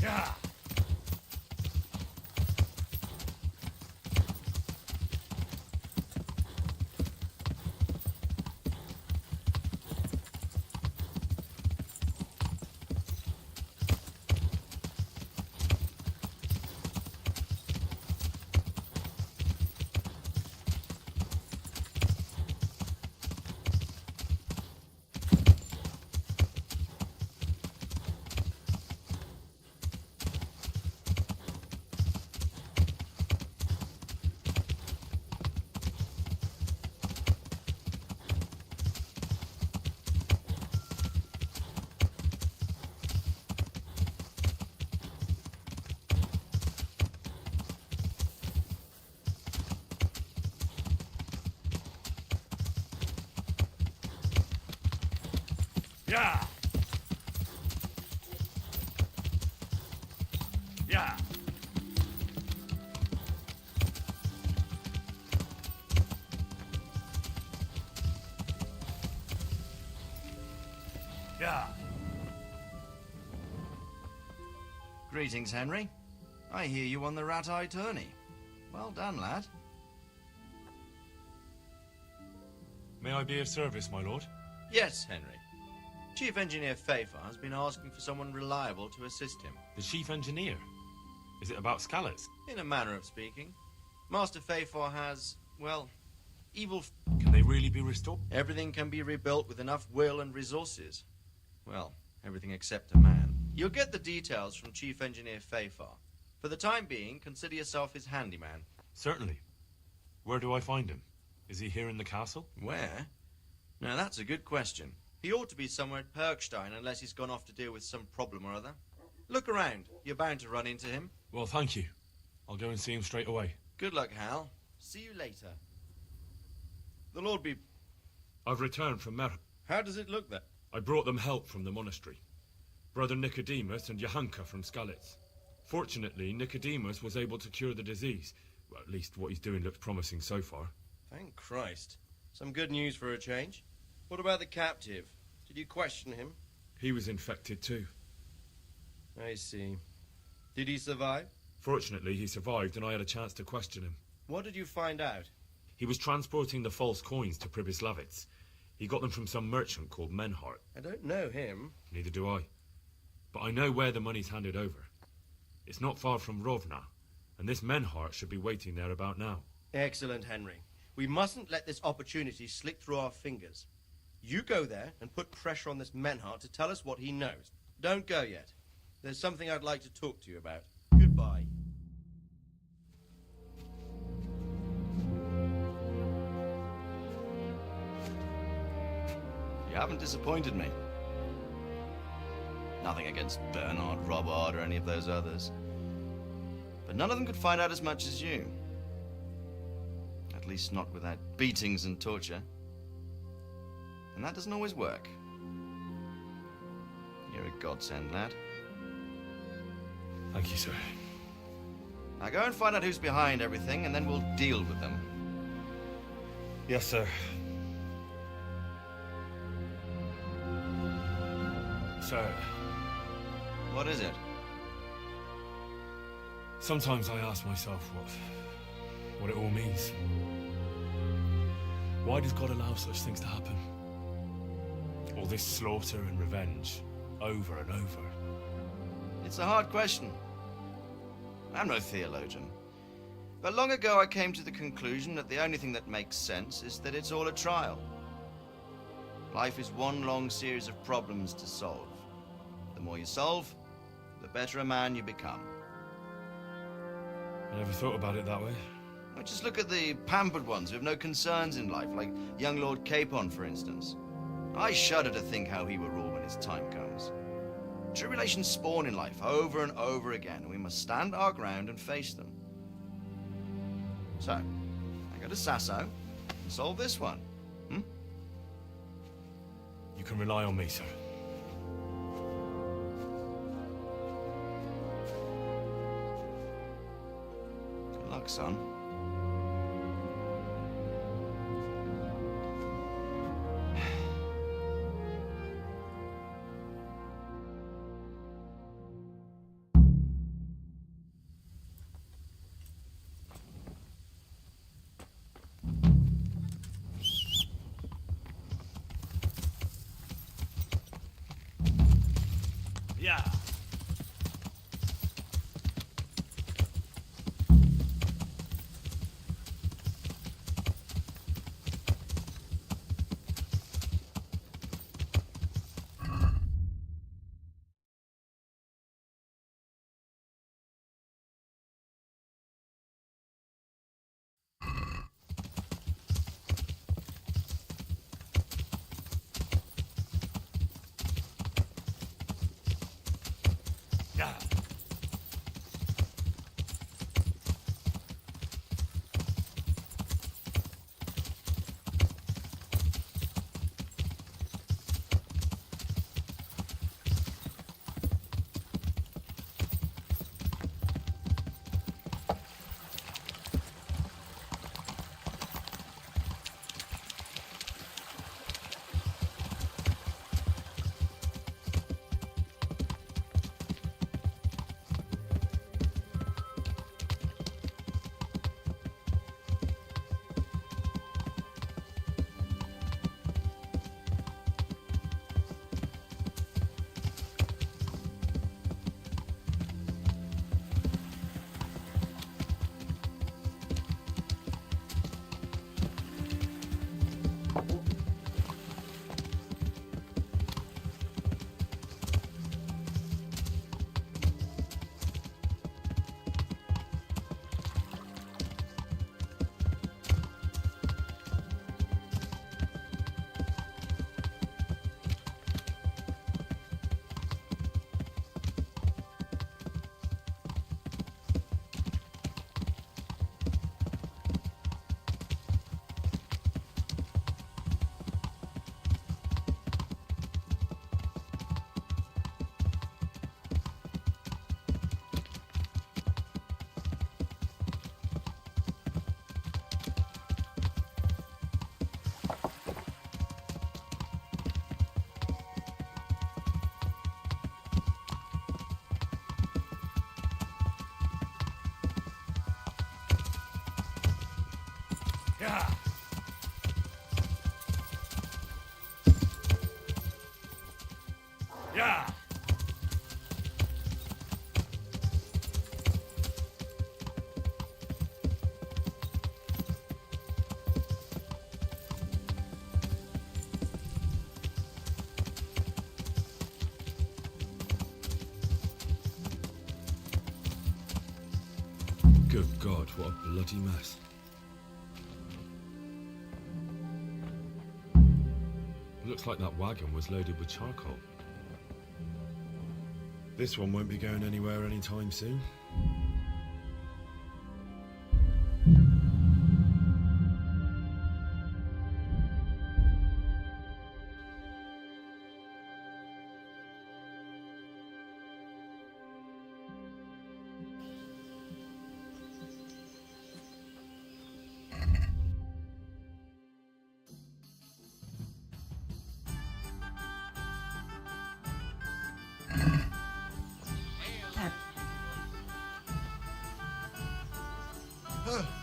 Yeah. Yeah. Yeah. Yeah. Greetings, Henry. I hear you on the Rat-Eye Tourney. Well done, lad. May I be of service, my lord? Yes, Henry. Chief Engineer Pfeiffer has been asking for someone reliable to assist him. The chief engineer? Is it about scalars? In a manner of speaking. Master Pfeiffer has, well, evil... Can they really be restored? Everything can be rebuilt with enough will and resources. Well, everything except a man. You'll get the details from Chief Engineer Pfeiffer. For the time being, consider yourself his handyman. Certainly. Where do I find him? Is he here in the castle? Where? Now, that's a good question. He ought to be somewhere at Perkstein, unless he's gone off to deal with some problem or other. Look around. You're bound to run into him. Well, thank you. I'll go and see him straight away. Good luck, Hal. See you later. The Lord be... I've returned from Mer... How does it look then? I brought them help from the monastery. Brother Nicodemus and Johanka from Skalitz. Fortunately, Nicodemus was able to cure the disease. Well, at least what he's doing looks promising so far. Thank Christ. Some good news for a change. What about the captive? Did you question him? He was infected too. I see. Did he survive? Fortunately, he survived and I had a chance to question him. What did you find out? He was transporting the false coins to Pribyslavitz. He got them from some merchant called Menhart. I don't know him. Neither do I. But I know where the money's handed over. It's not far from Rovna, and this Menhart should be waiting there about now. Excellent, Henry. We mustn't let this opportunity slip through our fingers. You go there and put pressure on this Menhart to tell us what he knows. Don't go yet. There's something I'd like to talk to you about. Goodbye. You haven't disappointed me. Nothing against Bernard, Robert, or any of those others. But none of them could find out as much as you. At least not without beatings and torture. And that doesn't always work. You're a godsend, lad. Thank you, sir. Now go and find out who's behind everything, and then we'll deal with them. Yes, sir. Sir. What is it? Sometimes I ask myself what it all means. Why does God allow such things to happen? All this slaughter and revenge, over and over. It's a hard question. I'm no theologian. But long ago I came to the conclusion that the only thing that makes sense is that it's all a trial. Life is one long series of problems to solve. The more you solve, the better a man you become. I never thought about it that way. Well, just look at the pampered ones who have no concerns in life, like young Lord Capon, for instance. I shudder to think how he will rule when his time comes. Tribulations spawn in life over and over again, and we must stand our ground and face them. So, I go to Sasso and solve this one. You can rely on me, sir. Good luck, son. Yeah. Yeah. Yeah. Good God, what a bloody mess. Looks like that wagon was loaded with charcoal. This one won't be going anywhere anytime soon. Dad.